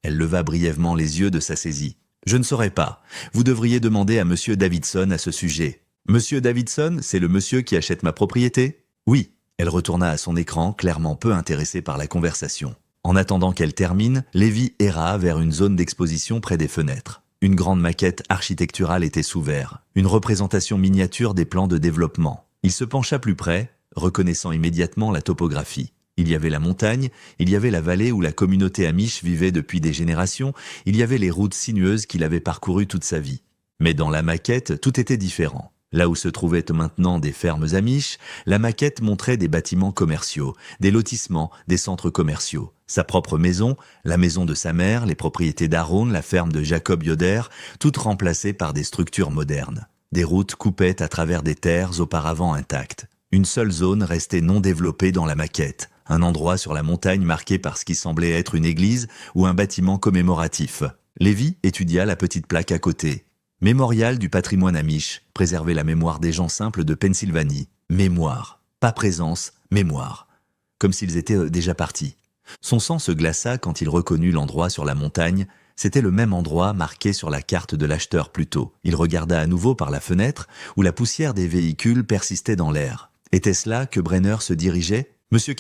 Elle leva brièvement les yeux de sa saisie. « Je ne saurais pas. Vous devriez demander à Monsieur Davidson à ce sujet. »« Monsieur Davidson, c'est le monsieur qui achète ma propriété ?»« Oui. » Elle retourna à son écran, clairement peu intéressée par la conversation. En attendant qu'elle termine, Lévy erra vers une zone d'exposition près des fenêtres. Une grande maquette architecturale était sous verre, une représentation miniature des plans de développement. Il se pencha plus près, reconnaissant immédiatement la topographie. Il y avait la montagne, il y avait la vallée où la communauté amish vivait depuis des générations, il y avait les routes sinueuses qu'il avait parcourues toute sa vie. Mais dans la maquette, tout était différent. Là où se trouvaient maintenant des fermes amish, la maquette montrait des bâtiments commerciaux, des lotissements, des centres commerciaux. Sa propre maison, la maison de sa mère, les propriétés d'Aaron, la ferme de Jacob Yoder, toutes remplacées par des structures modernes. Des routes coupaient à travers des terres auparavant intactes. Une seule zone restait non développée dans la maquette, un endroit sur la montagne marqué par ce qui semblait être une église ou un bâtiment commémoratif. Lévi étudia la petite plaque à côté. Mémorial du patrimoine amish, préserver la mémoire des gens simples de Pennsylvanie. Mémoire, pas présence, mémoire. Comme s'ils étaient déjà partis. Son sang se glaça quand il reconnut l'endroit sur la montagne. C'était le même endroit marqué sur la carte de l'acheteur plus tôt. Il regarda à nouveau par la fenêtre où la poussière des véhicules persistait dans l'air. Était-ce là que Brenner se dirigeait ? « Monsieur ?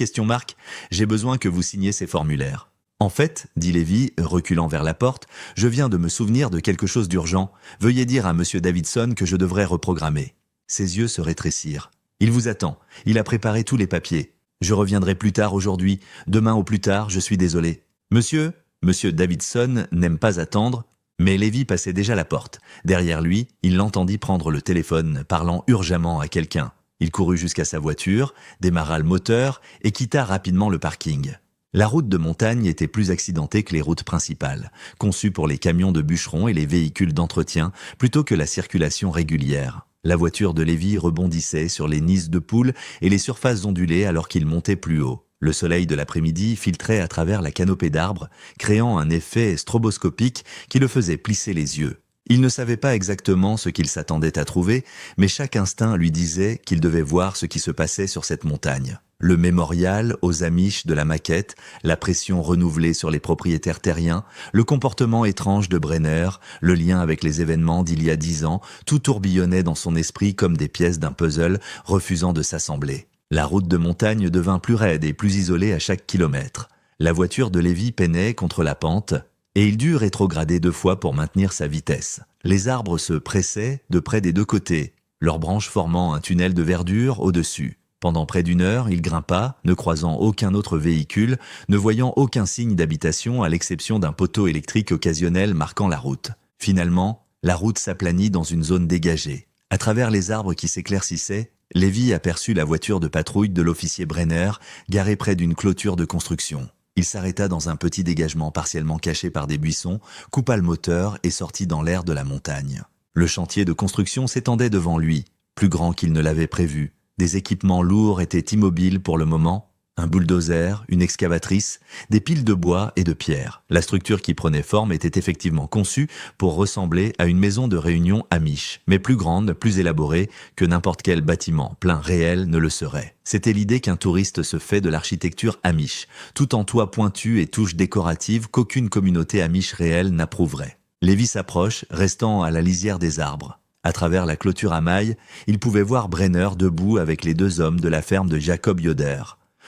J'ai besoin que vous signiez ces formulaires. » « En fait, dit Lévi, reculant vers la porte, je viens de me souvenir de quelque chose d'urgent. Veuillez dire à monsieur Davidson que je devrais reprogrammer. » Ses yeux se rétrécirent. « Il vous attend. Il a préparé tous les papiers. Je reviendrai plus tard aujourd'hui. Demain au plus tard, je suis désolé. »« Monsieur Davidson n'aime pas attendre. » Mais Lévi passait déjà la porte. Derrière lui, il l'entendit prendre le téléphone, parlant urgemment à quelqu'un. Il courut jusqu'à sa voiture, démarra le moteur et quitta rapidement le parking. La route de montagne était plus accidentée que les routes principales, conçues pour les camions de bûcherons et les véhicules d'entretien, plutôt que la circulation régulière. La voiture de Lévi rebondissait sur les nids de poules et les surfaces ondulées alors qu'il montait plus haut. Le soleil de l'après-midi filtrait à travers la canopée d'arbres, créant un effet stroboscopique qui le faisait plisser les yeux. Il ne savait pas exactement ce qu'il s'attendait à trouver, mais chaque instinct lui disait qu'il devait voir ce qui se passait sur cette montagne. Le mémorial aux Amish de la maquette, la pression renouvelée sur les propriétaires terriens, le comportement étrange de Brenner, le lien avec les événements d'il y a 10 ans, tout tourbillonnait dans son esprit comme des pièces d'un puzzle refusant de s'assembler. La route de montagne devint plus raide et plus isolée à chaque kilomètre. La voiture de Lévi peinait contre la pente, et il dut rétrograder 2 fois pour maintenir sa vitesse. Les arbres se pressaient de près des 2 côtés, leurs branches formant un tunnel de verdure au-dessus. Pendant près d'1 heure, il grimpa, ne croisant aucun autre véhicule, ne voyant aucun signe d'habitation à l'exception d'un poteau électrique occasionnel marquant la route. Finalement, la route s'aplanit dans une zone dégagée. À travers les arbres qui s'éclaircissaient, Lévi aperçut la voiture de patrouille de l'officier Brenner, garée près d'une clôture de construction. Il s'arrêta dans un petit dégagement partiellement caché par des buissons, coupa le moteur et sortit dans l'air de la montagne. Le chantier de construction s'étendait devant lui, plus grand qu'il ne l'avait prévu. Des équipements lourds étaient immobiles pour le moment, un bulldozer, une excavatrice, des piles de bois et de pierre. La structure qui prenait forme était effectivement conçue pour ressembler à une maison de réunion amish, mais plus grande, plus élaborée que n'importe quel bâtiment plein réel ne le serait. C'était l'idée qu'un touriste se fait de l'architecture amish, tout en toit pointu et touches décoratives qu'aucune communauté amish réelle n'approuverait. Lévi s'approche, restant à la lisière des arbres. À travers la clôture à mailles, il pouvait voir Brenner debout avec les 2 hommes de la ferme de Jacob Yoder.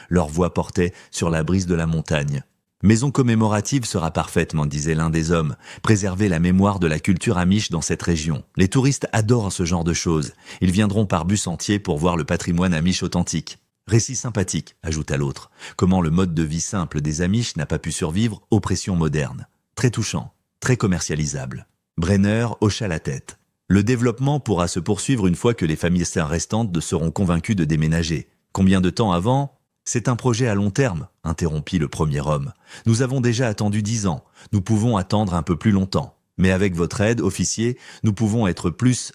Leur voix portait sur la brise de la montagne. « Maison commémorative sera parfaite, » m'en disait l'un des hommes. « Préserver la mémoire de la culture amish dans cette région. Les touristes adorent ce genre de choses. Ils viendront par bus entier pour voir le patrimoine amish authentique. » Récit sympathique, ajouta l'autre. Comment le mode de vie simple des amish n'a pas pu survivre aux pressions modernes. Très touchant, très commercialisable. Brenner hocha la tête. Le développement pourra se poursuivre une fois que les familles restantes seront convaincues de déménager. Combien de temps avant ? C'est un projet à long terme, interrompit le premier homme. Nous avons déjà attendu 10 ans. Nous pouvons attendre un peu plus longtemps. Mais avec votre aide, officier, nous pouvons être plus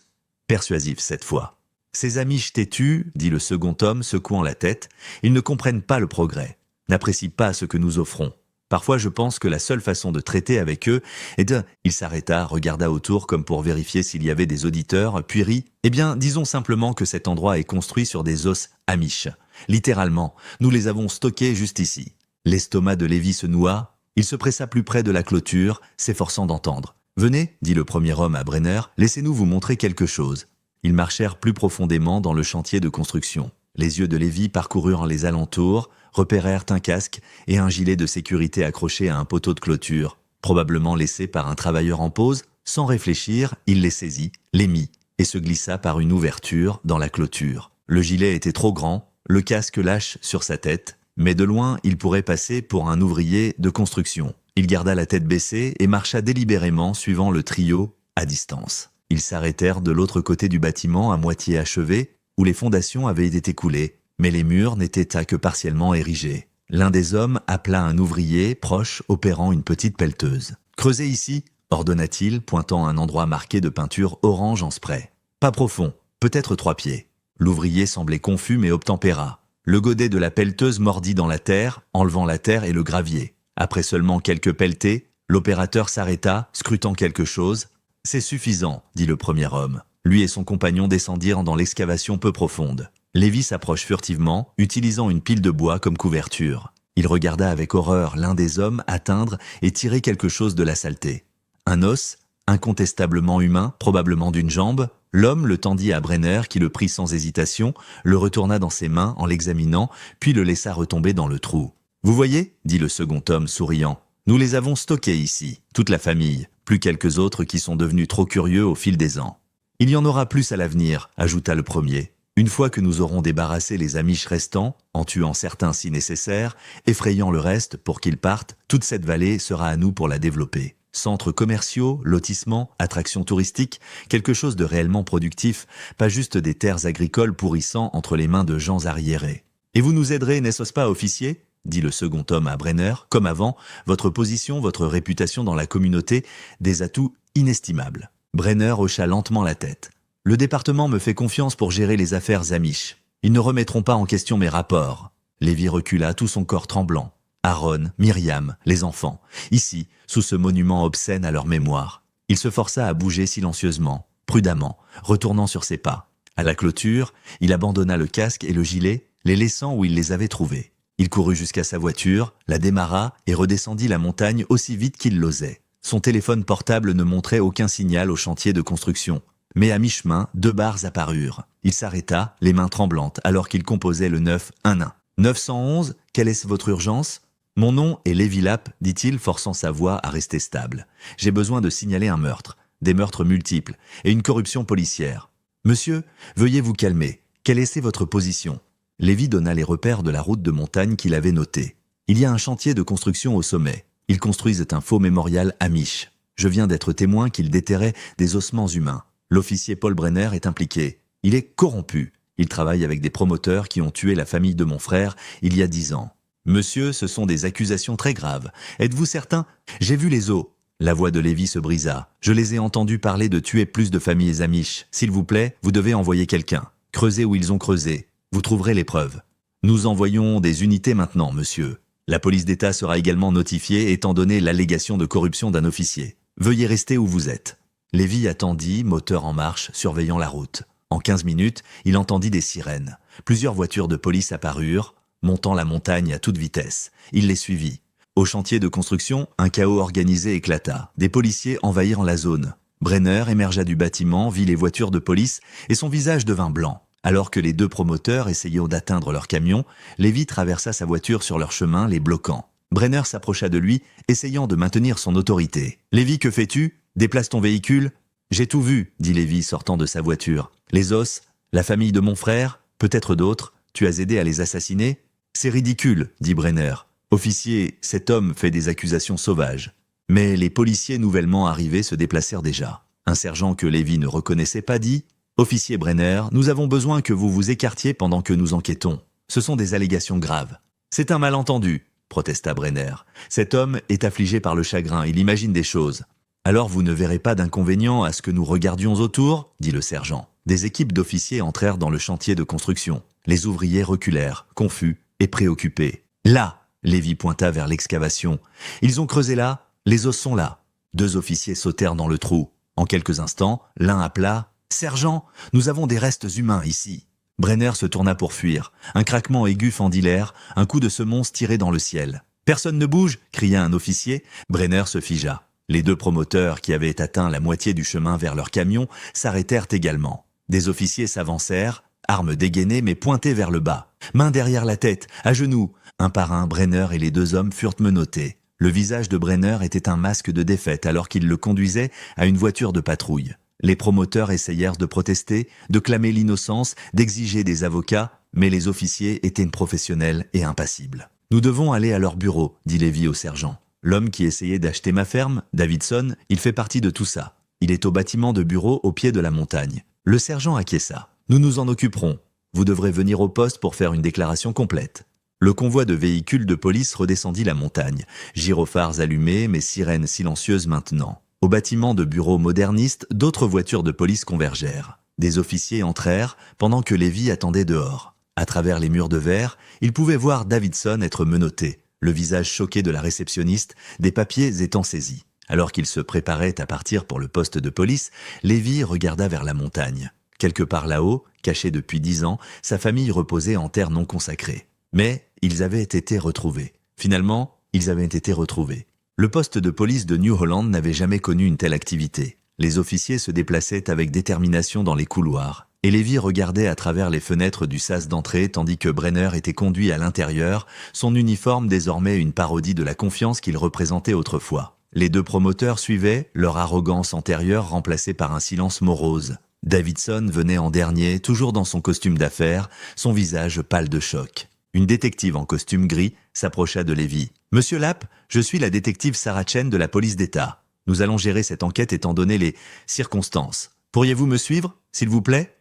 persuasifs cette fois. Ces Amish têtus, dit le second homme, secouant la tête, ils ne comprennent pas le progrès, n'apprécient pas ce que nous offrons. Parfois, je pense que la seule façon de traiter avec eux est de... Il s'arrêta, regarda autour comme pour vérifier s'il y avait des auditeurs, puis rit. Eh bien, disons simplement que cet endroit est construit sur des os amish. Littéralement, nous les avons stockés juste ici. L'estomac de Lévi se noua. Il se pressa plus près de la clôture, s'efforçant d'entendre. « Venez, dit le premier homme à Brenner, laissez-nous vous montrer quelque chose. » Ils marchèrent plus profondément dans le chantier de construction. Les yeux de Lévi parcoururent les alentours, repérèrent un casque et un gilet de sécurité accroché à un poteau de clôture, probablement laissé par un travailleur en pause. Sans réfléchir, il les saisit, les mit et se glissa par une ouverture dans la clôture. Le gilet était trop grand, le casque lâche sur sa tête, mais de loin, il pourrait passer pour un ouvrier de construction. Il garda la tête baissée et marcha délibérément suivant le trio à distance. Ils s'arrêtèrent de l'autre côté du bâtiment à moitié achevé, où les fondations avaient été coulées, mais les murs n'étaient que partiellement érigés. L'un des hommes appela un ouvrier proche opérant une petite pelleteuse. « Creusez ici !» ordonna-t-il, pointant un endroit marqué de peinture orange en spray. « Pas profond, peut-être 3 pieds. » L'ouvrier semblait confus mais obtempéra. Le godet de la pelleteuse mordit dans la terre, enlevant la terre et le gravier. Après seulement quelques pelletées, l'opérateur s'arrêta, scrutant quelque chose. « C'est suffisant, » dit le premier homme. Lui et son compagnon descendirent dans l'excavation peu profonde. Lévi s'approche furtivement, utilisant une pile de bois comme couverture. Il regarda avec horreur l'un des hommes atteindre et tirer quelque chose de la saleté. Un os, incontestablement humain, probablement d'une jambe. L'homme le tendit à Brenner qui le prit sans hésitation, le retourna dans ses mains en l'examinant, puis le laissa retomber dans le trou. « Vous voyez » dit le second homme souriant. « Nous les avons stockés ici, toute la famille, plus quelques autres qui sont devenus trop curieux au fil des ans. Il y en aura plus à l'avenir, ajouta le premier. Une fois que nous aurons débarrassé les Amish restants, en tuant certains si nécessaire, effrayant le reste pour qu'ils partent, toute cette vallée sera à nous pour la développer. Centres commerciaux, lotissements, attractions touristiques, quelque chose de réellement productif, pas juste des terres agricoles pourrissant entre les mains de gens arriérés. Et vous nous aiderez, n'est-ce pas, officier ? Dit le second homme à Brenner. Comme avant, votre position, votre réputation dans la communauté, des atouts inestimables. Brenner hocha lentement la tête. Le département me fait confiance pour gérer les affaires Amish. Ils ne remettront pas en question mes rapports. Lévi recula, tout son corps tremblant. Aaron, Myriam, les enfants, ici, sous ce monument obscène à leur mémoire. Il se força à bouger silencieusement, prudemment, retournant sur ses pas. À la clôture, il abandonna le casque et le gilet, les laissant où il les avait trouvés. Il courut jusqu'à sa voiture, la démarra et redescendit la montagne aussi vite qu'il l'osait. Son téléphone portable ne montrait aucun signal au chantier de construction. Mais à mi-chemin, 2 barres apparurent. Il s'arrêta, les mains tremblantes, alors qu'il composait le 911. « 911, quelle est votre urgence ?»« Mon nom est Lévi Lapp, dit-il, forçant sa voix à rester stable. J'ai besoin de signaler un meurtre, des meurtres multiples, et une corruption policière. Monsieur, veuillez vous calmer. Quelle est votre position ?» Lévi donna les repères de la route de montagne qu'il avait notée. « Il y a un chantier de construction au sommet. Ils construisent un faux mémorial Amish. Je viens d'être témoin qu'ils déterraient des ossements humains. L'officier Paul Brenner est impliqué. Il est corrompu. Il travaille avec des promoteurs qui ont tué la famille de mon frère il y a 10 ans. Monsieur, ce sont des accusations très graves. Êtes-vous certain ? J'ai vu les os. » La voix de Lévi se brisa. « Je les ai entendus parler de tuer plus de familles Amish. S'il vous plaît, vous devez envoyer quelqu'un. Creusez où ils ont creusé. Vous trouverez les preuves. Nous envoyons des unités maintenant, monsieur. La police d'État sera également notifiée étant donné l'allégation de corruption d'un officier. Veuillez rester où vous êtes. » Lévi attendit, moteur en marche, surveillant la route. En 15 minutes, il entendit des sirènes. Plusieurs voitures de police apparurent, montant la montagne à toute vitesse. Il les suivit. Au chantier de construction, un chaos organisé éclata. Des policiers envahirent la zone. Brenner émergea du bâtiment, vit les voitures de police et son visage devint blanc. Alors que les 2 promoteurs essayaient d'atteindre leur camion, Lévi traversa sa voiture sur leur chemin, les bloquant. Brenner s'approcha de lui, essayant de maintenir son autorité. « Lévi, que fais-tu ? Déplace ton véhicule ?»« J'ai tout vu, » dit Lévi sortant de sa voiture. « Les os, la famille de mon frère, peut-être d'autres. Tu as aidé à les assassiner ?»« C'est ridicule, » dit Brenner. « Officier, cet homme fait des accusations sauvages. » Mais les policiers nouvellement arrivés se déplacèrent déjà. Un sergent que Lévi ne reconnaissait pas dit « Officier Brenner, nous avons besoin que vous vous écartiez pendant que nous enquêtons. Ce sont des allégations graves. »« C'est un malentendu, » protesta Brenner. « Cet homme est affligé par le chagrin, il imagine des choses. »« Alors vous ne verrez pas d'inconvénient à ce que nous regardions autour ?» dit le sergent. Des équipes d'officiers entrèrent dans le chantier de construction. Les ouvriers reculèrent, confus et préoccupés. « Là !» Lévi pointa vers l'excavation. « Ils ont creusé là, les os sont là. » 2 officiers sautèrent dans le trou. En quelques instants, l'un appela « Sergent, nous avons des restes humains ici. » Brenner se tourna pour fuir. Un craquement aigu fendit l'air, un coup de semonce tiré dans le ciel. « Personne ne bouge !» cria un officier. Brenner se figea. Les 2 promoteurs, qui avaient atteint la moitié du chemin vers leur camion, s'arrêtèrent également. Des officiers s'avancèrent, armes dégainées mais pointées vers le bas. Mains derrière la tête, à genoux. Un par un, Brenner et les 2 hommes furent menottés. Le visage de Brenner était un masque de défaite alors qu'il le conduisait à une voiture de patrouille. Les promoteurs essayèrent de protester, de clamer l'innocence, d'exiger des avocats, mais les officiers étaient professionnels et impassibles. « Nous devons aller à leur bureau, » dit Lévi au sergent. « L'homme qui essayait d'acheter ma ferme, Davidson, il fait partie de tout ça. Il est au bâtiment de bureau au pied de la montagne. Le sergent acquiesça. Nous nous en occuperons. Vous devrez venir au poste pour faire une déclaration complète. Le convoi de véhicules de police redescendit la montagne, gyrophares allumés mais sirènes silencieuses maintenant. Au bâtiment de bureau moderniste, d'autres voitures de police convergèrent. Des officiers entrèrent pendant que Lévy attendait dehors. À travers les murs de verre, il pouvait voir Davidson être menotté, le visage choqué de la réceptionniste, des papiers étant saisis. Alors qu'il se préparait à partir pour le poste de police, Lévy regarda vers la montagne. Quelque part là-haut, caché depuis 10 ans, sa famille reposait en terre non consacrée. Mais ils avaient été retrouvés. Finalement, ils avaient été retrouvés. Le poste de police de New Holland n'avait jamais connu une telle activité. Les officiers se déplaçaient avec détermination dans les couloirs, et Lévy regardait à travers les fenêtres du sas d'entrée tandis que Brenner était conduit à l'intérieur, son uniforme désormais une parodie de la confiance qu'il représentait autrefois. Les deux promoteurs suivaient, leur arrogance antérieure remplacée par un silence morose. Davidson venait en dernier, toujours dans son costume d'affaires, son visage pâle de choc. Une détective en costume gris s'approcha de Lévy. « Monsieur Lapp, je suis la détective Sarah Chen de la police d'État. Nous allons gérer cette enquête étant donné les circonstances. Pourriez-vous me suivre, s'il vous plaît ?»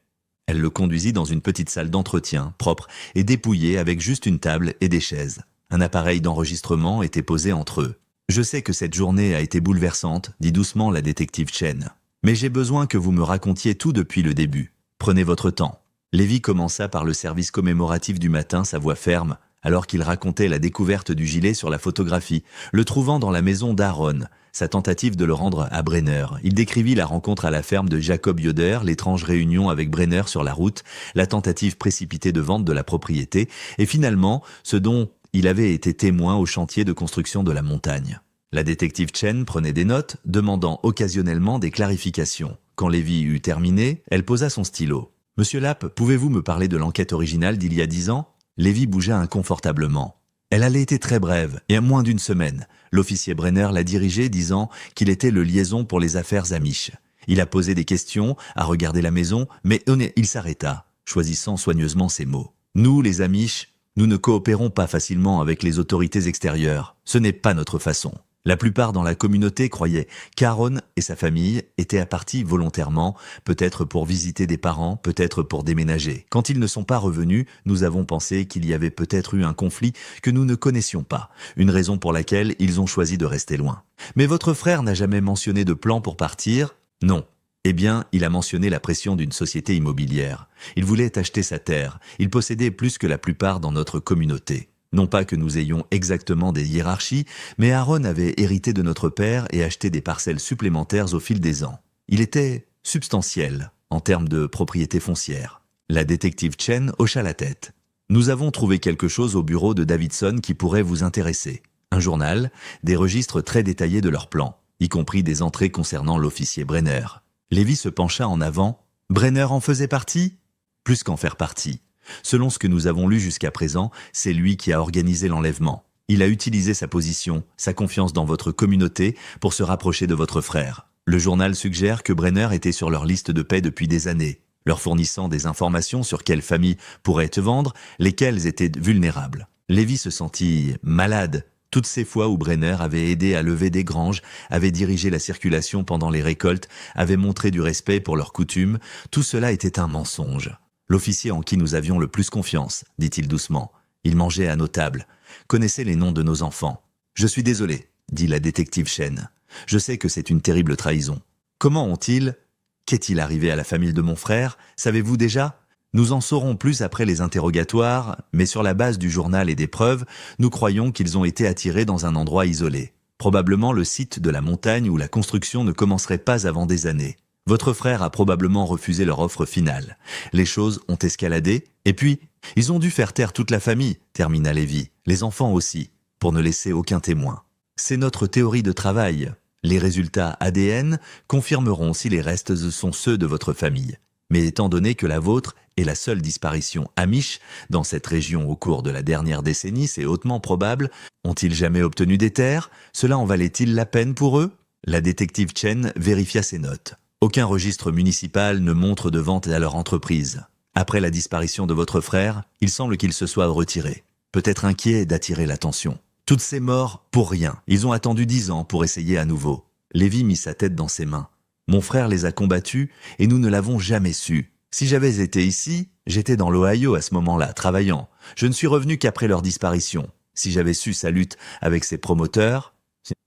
Elle le conduisit dans une petite salle d'entretien, propre et dépouillée avec juste une table et des chaises. Un appareil d'enregistrement était posé entre eux. « Je sais que cette journée a été bouleversante, dit doucement la détective Chen. Mais j'ai besoin que vous me racontiez tout depuis le début. Prenez votre temps. » Lévy commença par le service commémoratif du matin, sa voix ferme, alors qu'il racontait la découverte du gilet sur la photographie, le trouvant dans la maison d'Aaron, sa tentative de le rendre à Brenner. Il décrivit la rencontre à la ferme de Jacob Yoder, l'étrange réunion avec Brenner sur la route, la tentative précipitée de vente de la propriété, et finalement, ce dont il avait été témoin au chantier de construction de la montagne. La détective Chen prenait des notes, demandant occasionnellement des clarifications. Quand Lévy eut terminé, elle posa son stylo. « Monsieur Lapp, pouvez-vous me parler de l'enquête originale d'il y a 10 ans ?» Lévy bougea inconfortablement. Elle allait été très brève, et à moins d'une semaine. L'officier Brenner l'a dirigé, disant qu'il était le liaison pour les affaires amish. Il a posé des questions, a regardé la maison, mais il s'arrêta, choisissant soigneusement ses mots. « Nous, les amish, nous ne coopérons pas facilement avec les autorités extérieures. Ce n'est pas notre façon. » La plupart dans la communauté croyaient qu'Aaron et sa famille étaient partis volontairement, peut-être pour visiter des parents, peut-être pour déménager. Quand ils ne sont pas revenus, nous avons pensé qu'il y avait peut-être eu un conflit que nous ne connaissions pas, une raison pour laquelle ils ont choisi de rester loin. Mais votre frère n'a jamais mentionné de plan pour partir ? Non. Eh bien, il a mentionné la pression d'une société immobilière. Il voulait acheter sa terre. Il possédait plus que la plupart dans notre communauté. Non pas que nous ayons exactement des hiérarchies, mais Aaron avait hérité de notre père et acheté des parcelles supplémentaires au fil des ans. Il était substantiel en termes de propriété foncière. La détective Chen hocha la tête. Nous avons trouvé quelque chose au bureau de Davidson qui pourrait vous intéresser. Un journal, des registres très détaillés de leurs plans, y compris des entrées concernant l'officier Brenner. Lévy se pencha en avant. Brenner en faisait partie ? Plus qu'en faire partie. Selon ce que nous avons lu jusqu'à présent, c'est lui qui a organisé l'enlèvement. Il a utilisé sa position, sa confiance dans votre communauté pour se rapprocher de votre frère. Le journal suggère que Brenner était sur leur liste de paix depuis des années, leur fournissant des informations sur quelles familles pourraient te vendre, lesquelles étaient vulnérables. Lévy se sentit malade. Toutes ces fois où Brenner avait aidé à lever des granges, avait dirigé la circulation pendant les récoltes, avait montré du respect pour leurs coutumes, tout cela était un mensonge. L'officier en qui nous avions le plus confiance, dit-il doucement. Il mangeait à nos tables, connaissait les noms de nos enfants. Je suis désolé, dit la détective Chen. Je sais que c'est une terrible trahison. Comment ont-ils... Qu'est-il arrivé à la famille de mon frère? Savez-vous déjà? Nous en saurons plus après les interrogatoires, mais sur la base du journal et des preuves, nous croyons qu'ils ont été attirés dans un endroit isolé. Probablement le site de la montagne où la construction ne commencerait pas avant des années. Votre frère a probablement refusé leur offre finale. Les choses ont escaladé, et puis, ils ont dû faire taire toute la famille, termina Lévy, les enfants aussi, pour ne laisser aucun témoin. C'est notre théorie de travail. Les résultats ADN confirmeront si les restes sont ceux de votre famille. Mais étant donné que la vôtre est la seule disparition amish dans cette région au cours de la dernière décennie, c'est hautement probable. Ont-ils jamais obtenu des terres? Cela en valait-il la peine pour eux? La détective Chen vérifia ses notes. Aucun registre municipal ne montre de vente à leur entreprise. Après la disparition de votre frère, il semble qu'il se soit retiré. Peut-être inquiet d'attirer l'attention. Toutes ces morts pour rien. Ils ont attendu 10 ans pour essayer à nouveau. Lévy mit sa tête dans ses mains. Mon frère les a combattus et nous ne l'avons jamais su. Si j'avais été ici, j'étais dans l'Ohio à ce moment-là, travaillant. Je ne suis revenu qu'après leur disparition. Si j'avais su sa lutte avec ses promoteurs...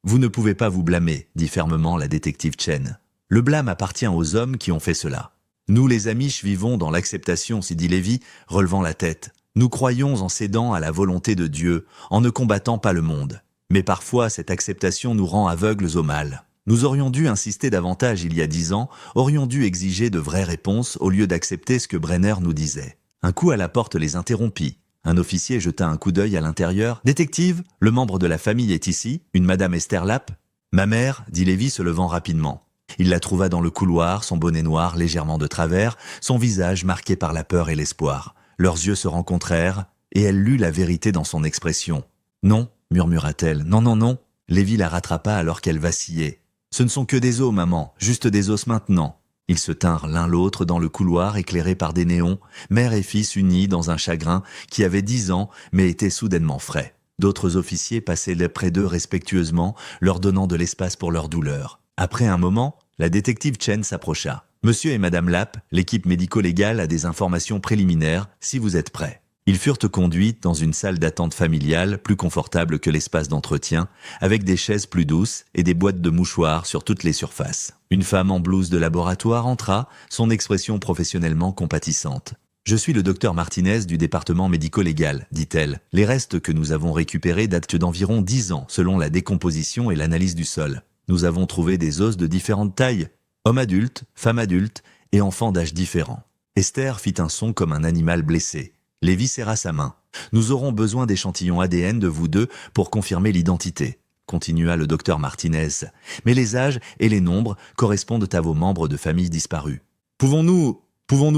Vous ne pouvez pas vous blâmer, dit fermement la détective Chen. Le blâme appartient aux hommes qui ont fait cela. Nous les Amish vivons dans l'acceptation, s'y dit Lévy, relevant la tête. Nous croyons en cédant à la volonté de Dieu, en ne combattant pas le monde. Mais parfois, cette acceptation nous rend aveugles au mal. Nous aurions dû insister davantage il y a 10 ans, aurions dû exiger de vraies réponses au lieu d'accepter ce que Brenner nous disait. Un coup à la porte les interrompit. Un officier jeta un coup d'œil à l'intérieur. « Détective, le membre de la famille est ici, une madame Esther Lapp ?»« Ma mère, » dit Lévy se levant rapidement. Il la trouva dans le couloir, son bonnet noir légèrement de travers, son visage marqué par la peur et l'espoir. Leurs yeux se rencontrèrent, et elle lut la vérité dans son expression. « Non, » murmura-t-elle. « Non, non, non. » Lévy la rattrapa alors qu'elle vacillait. « Ce ne sont que des os, maman, juste des os maintenant. » Ils se tinrent l'un l'autre dans le couloir éclairé par des néons, mère et fils unis dans un chagrin qui avait 10 ans mais était soudainement frais. D'autres officiers passaient près d'eux respectueusement, leur donnant de l'espace pour leur douleur. Après un moment, la détective Chen s'approcha. « Monsieur et Madame Lapp, l'équipe médico-légale a des informations préliminaires, si vous êtes prêts. » Ils furent conduits dans une salle d'attente familiale plus confortable que l'espace d'entretien, avec des chaises plus douces et des boîtes de mouchoirs sur toutes les surfaces. Une femme en blouse de laboratoire entra, son expression professionnellement compatissante. « Je suis le docteur Martinez du département médico-légal, dit-elle. Les restes que nous avons récupérés datent d'environ 10 ans, selon la décomposition et l'analyse du sol. Nous avons trouvé des os de différentes tailles, hommes adultes, femmes adultes et enfants d'âge différents. » Esther fit un son comme un animal blessé. Lévy serra sa main. « Nous aurons besoin d'échantillons ADN de vous deux pour confirmer l'identité, » continua le docteur Martinez. « Mais les âges et les nombres correspondent à vos membres de famille disparus. »« Pouvons-nous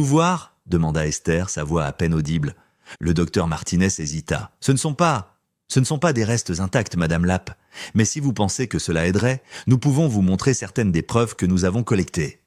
voir ?» demanda Esther, sa voix à peine audible. Le docteur Martinez hésita. « Ce ne sont pas des restes intacts, Madame Lapp. Mais si vous pensez que cela aiderait, nous pouvons vous montrer certaines des preuves que nous avons collectées. »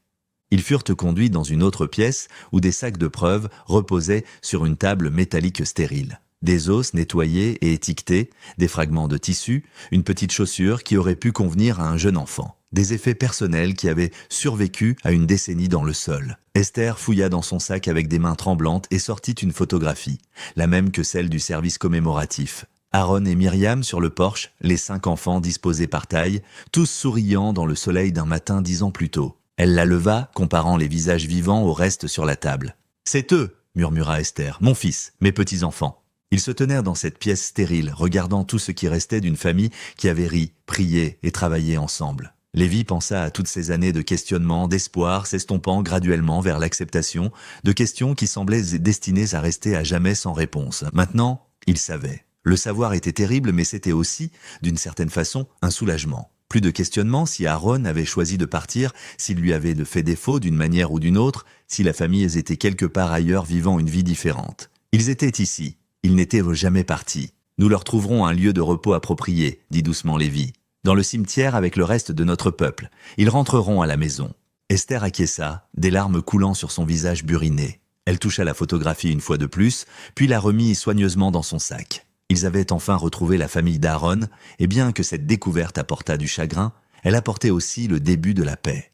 Ils furent conduits dans une autre pièce où des sacs de preuves reposaient sur une table métallique stérile. Des os nettoyés et étiquetés, des fragments de tissu, une petite chaussure qui aurait pu convenir à un jeune enfant. Des effets personnels qui avaient survécu à une décennie dans le sol. Esther fouilla dans son sac avec des mains tremblantes et sortit une photographie, la même que celle du service commémoratif. Aaron et Myriam sur le porche, les 5 enfants disposés par taille, tous souriant dans le soleil d'un matin 10 ans plus tôt. Elle la leva, comparant les visages vivants au reste sur la table. « C'est eux !» murmura Esther. « Mon fils, mes petits-enfants. » Ils se tenèrent dans cette pièce stérile, regardant tout ce qui restait d'une famille qui avait ri, prié et travaillé ensemble. Lévy pensa à toutes ces années de questionnement, d'espoir, s'estompant graduellement vers l'acceptation, de questions qui semblaient destinées à rester à jamais sans réponse. Maintenant, il savait. Le savoir était terrible, mais c'était aussi, d'une certaine façon, un soulagement. Plus de questionnement si Aaron avait choisi de partir, s'il lui avait fait défaut d'une manière ou d'une autre, si la famille était quelque part ailleurs vivant une vie différente. Ils étaient ici, ils n'étaient jamais partis. Nous leur trouverons un lieu de repos approprié, dit doucement Lévy. Dans le cimetière avec le reste de notre peuple. Ils rentreront à la maison. Esther acquiesça, des larmes coulant sur son visage buriné. Elle toucha la photographie une fois de plus, puis la remit soigneusement dans son sac. Ils avaient enfin retrouvé la famille d'Aaron, et bien que cette découverte apportât du chagrin, elle apportait aussi le début de la paix.